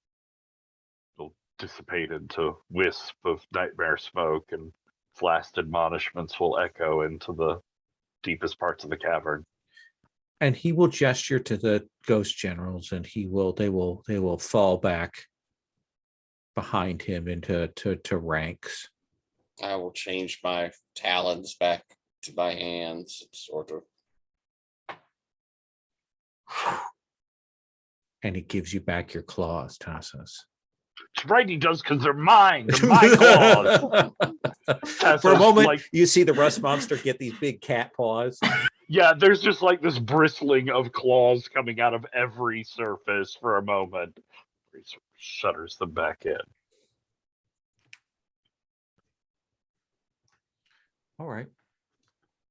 It'll dissipate into wisp of nightmare smoke, and its last admonishments will echo into the deepest parts of the cavern. And he will gesture to the ghost generals, and they will fall back behind him into ranks. I will change my talons back to my hands, sort of. And he gives you back your claws, Tassos. That's right, he does, because they're mine. They're my claws. For a moment, like, you see the rust monster get these big cat paws. yeah, there's just like this bristling of claws coming out of every surface for a moment. He sort of shudders them back in. All right.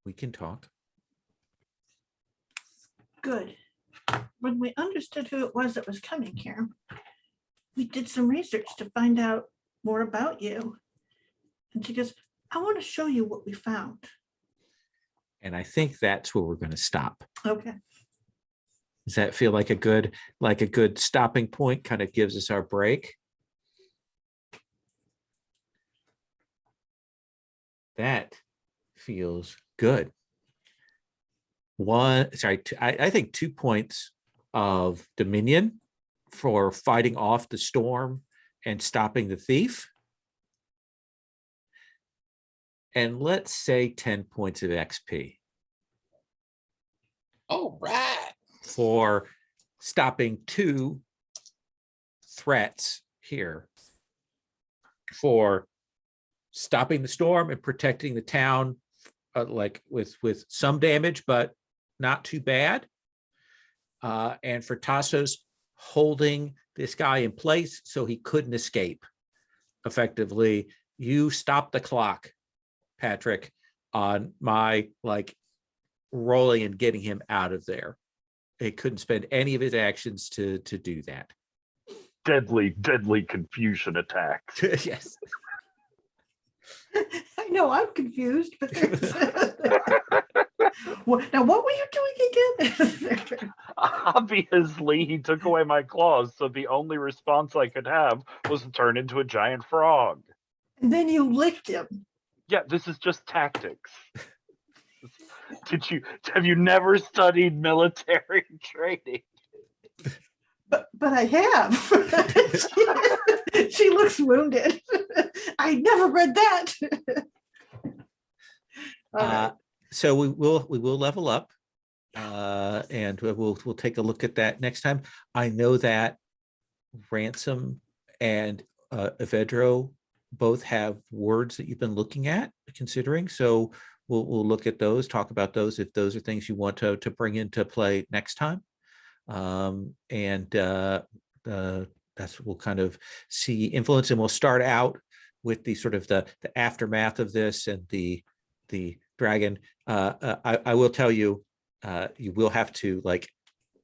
We can talk. Good. When we understood who it was that was coming here, we did some research to find out more about you. And she goes, I want to show you what we found. And I think that's where we're going to stop. Okay. Does that feel like a good stopping point? Kind of gives us our break. That feels good. I think 2 points of dominion for fighting off the storm and stopping the thief. And let's say 10 points of XP. All right. For stopping 2 threats here. For stopping the storm and protecting the town, like with some damage, but not too bad. And for Tassos holding this guy in place so he couldn't escape. Effectively, you stopped the clock, Patrick, on my rolling and getting him out of there. He couldn't spend any of his actions to do that. Deadly confusion attacks. Yes. I know, I'm confused, but now what were you doing again? Obviously, he took away my claws, so the only response I could have was to turn into a giant frog. And then you licked him. Yeah, this is just tactics. Have you never studied military training? But I have. She looks wounded. I never read that. Right. So we will level up, and we'll take a look at that next time. I know that Ransom and Evedro both have words that you've been looking at, considering. So we'll look at those, talk about those if those are things you want to bring into play next time. That's we'll kind of see influence, and we'll start out with the sort of the aftermath of this and the dragon. I will tell you, you will have to like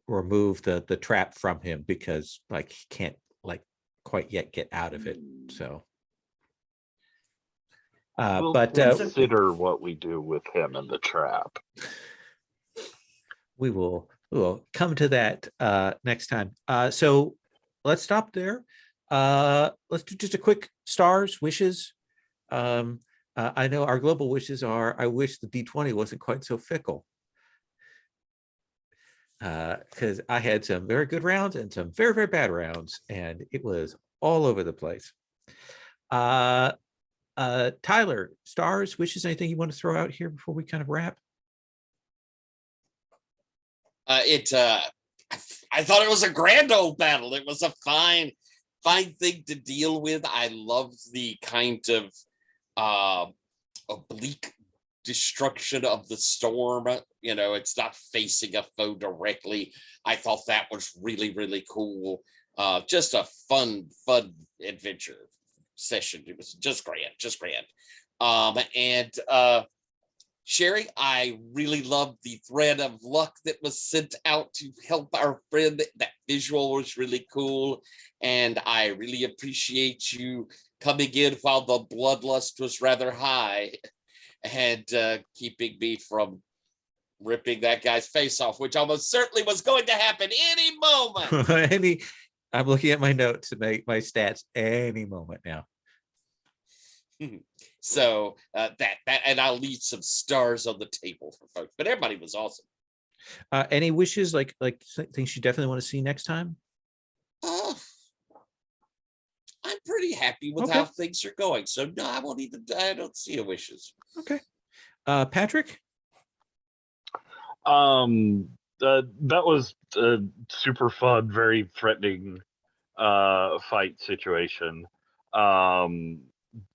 remove the trap from him, because like he can't like quite yet get out of it. So We'll but consider what we do with him and the trap. we will come to that next time. So let's stop there. Let's do just a quick stars, wishes. I know our global wishes are, I wish the D20 wasn't quite so fickle. Because I had some very good rounds and some very, very bad rounds, and it was all over the place. Tyler, stars, wishes, anything you want to throw out here before we kind of wrap? I thought it was a grand old battle. It was a fine thing to deal with. I loved the kind of oblique destruction of the storm. You know, it's not facing a foe directly. I thought that was really, really cool. Just a fun adventure session. It was just grand. Sherry, I really loved the thread of luck that was sent out to help our friend. That visual was really cool, and I really appreciate you coming in while the bloodlust was rather high, and keeping me from ripping that guy's face off, which almost certainly was going to happen any moment. I'm looking at my notes to make my stats any moment now. So that and I'll leave some stars on the table for folks, but everybody was awesome. Any wishes, like things you definitely want to see next time? I'm pretty happy with how things are going, so no, I don't see a wishes. Okay. Patrick? That was a super fun, very threatening fight situation.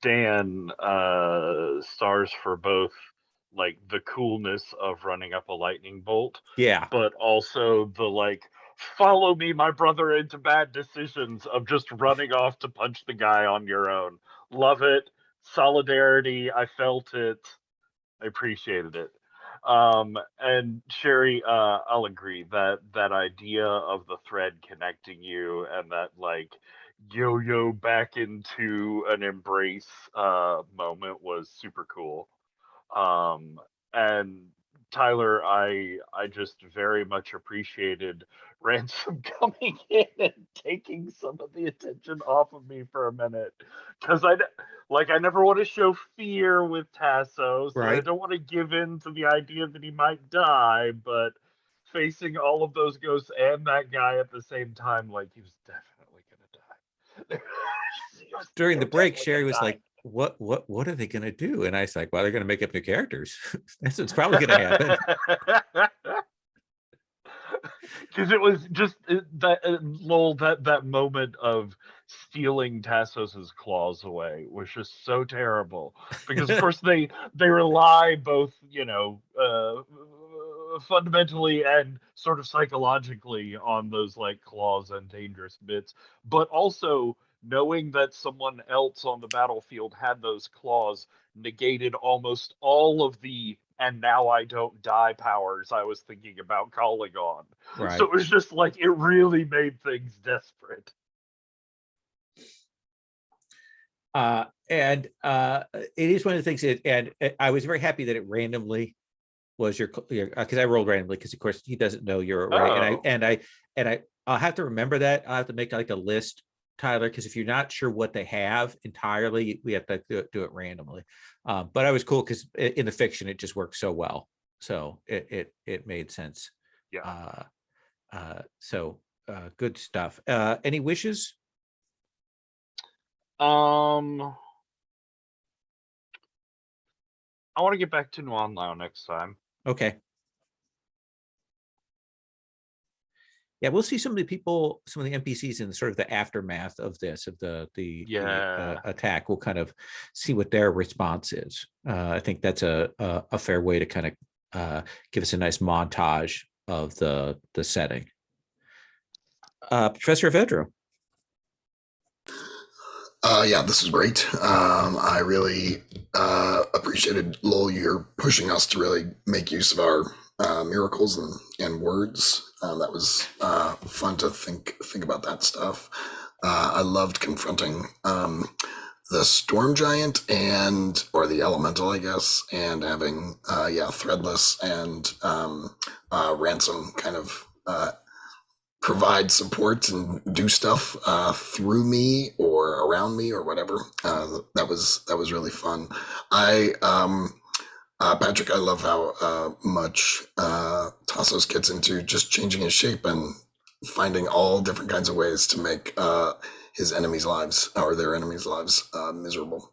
Dan, stars for both like the coolness of running up a lightning bolt, Yeah, but also the like follow me, my brother, into bad decisions of just running off to punch the guy on your own. Love it. Solidarity. I felt it. I appreciated it. And Sherry, I'll agree that that idea of the thread connecting you and that like yo-yo back into an embrace moment was super cool. And Tyler, I just very much appreciated Ransom coming in and taking some of the attention off of me for a minute, because I never want to show fear with Tasso, so I right. don't want to give in to the idea that he might die, but facing all of those ghosts and that guy at the same time, like he was definitely gonna die. During the break, Sherry was die. like, what are they going to do? And I was like, well, they're going to make up new characters. That's what's probably going to happen. Because it was just that moment of stealing Tassos's claws away was just so terrible. Because of course they rely both, fundamentally and sort of psychologically on those like claws and dangerous bits, but also knowing that someone else on the battlefield had those claws negated almost all of the "and now I don't die" powers I was thinking about calling on. Right. So it was just like it really made things desperate. And it is one of the things and I was very happy that it randomly was your because I rolled randomly, because of course he doesn't know your array. And I'll have to remember that. I'll have to make like a list, Tyler, because if you're not sure what they have entirely, we have to do it randomly. But I was cool because in the fiction it just works so well, so it made sense. Yeah. So good stuff. Any wishes? I want to get back to Nuan Lao next time. Okay. Yeah, we'll see some of the people, some of the NPCs in sort of the aftermath of this, of the Yeah. attack. We'll kind of see what their response is. I think that's a fair way to kind of give us a nice montage of the setting. Professor Vedro. Yeah, this was great. I really appreciated, Lowell, you're pushing us to really make use of our miracles and words. That was fun to think about that stuff. I loved confronting the storm giant or the elemental, I guess, and having Threadless and Ransom kind of provide support and do stuff through me or around me or whatever. That was really fun. Patrick, I love how much Tassos gets into just changing his shape and finding all different kinds of ways to make his enemies' lives or their enemies' lives miserable.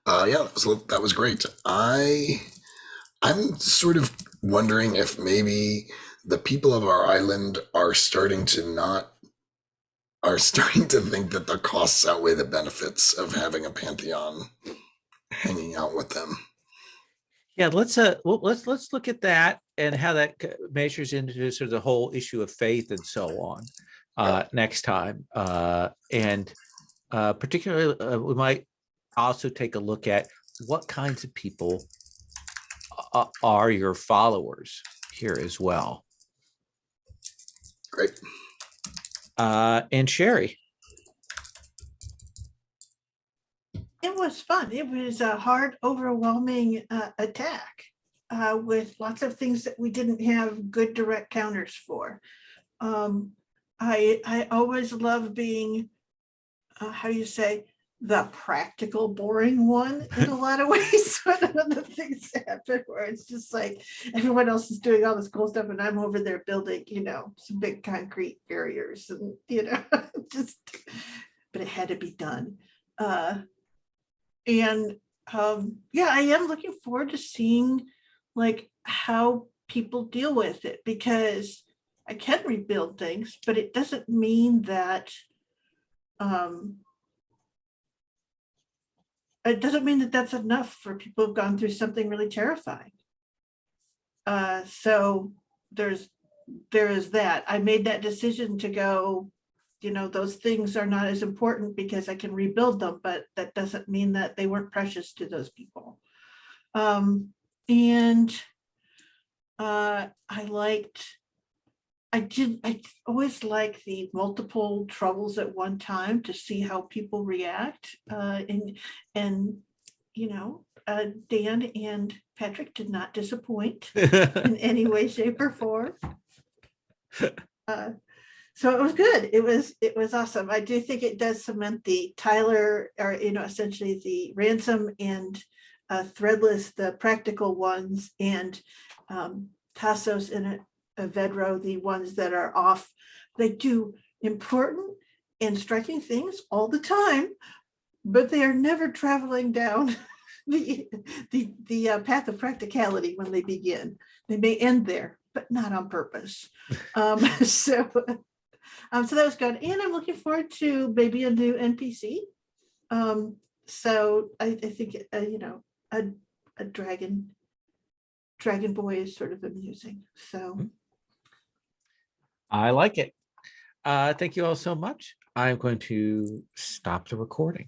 That was great. I'm sort of wondering if maybe the people of our island are starting to think that the costs outweigh the benefits of having a pantheon hanging out with them. Yeah, let's look at that and how that measures into sort of the whole issue of faith and so on next time. And particularly, we might also take a look at what kinds of people are your followers here as well. Great. And Sherry. It was fun. It was a hard, overwhelming attack with lots of things that we didn't have good direct counters for. I always love being, how do you say, the practical, boring one in a lot of ways. When other things happen where it's just like everyone else is doing all this cool stuff and I'm over there building, some big concrete barriers and, but it had to be done. I am looking forward to seeing like how people deal with it, because I can rebuild things, but it doesn't mean that that's enough for people who've gone through something really terrifying. So there is that. I made that decision to go, those things are not as important because I can rebuild them, but that doesn't mean that they weren't precious to those people. I always like the multiple troubles at one time to see how people react. Dan and Patrick did not disappoint in any way, shape, or form. So it was good. It was awesome. I do think it does cement the Tyler, or essentially the Ransom and Threadless, the practical ones, and Tassos and Vedro, the ones that are off. They do important and striking things all the time, but they are never traveling down the path of practicality when they begin. They may end there, but not on purpose. So that was good, and I'm looking forward to maybe a new NPC. So I think a dragon boy is sort of amusing. So I like it. Thank you all so much. I'm going to stop the recording.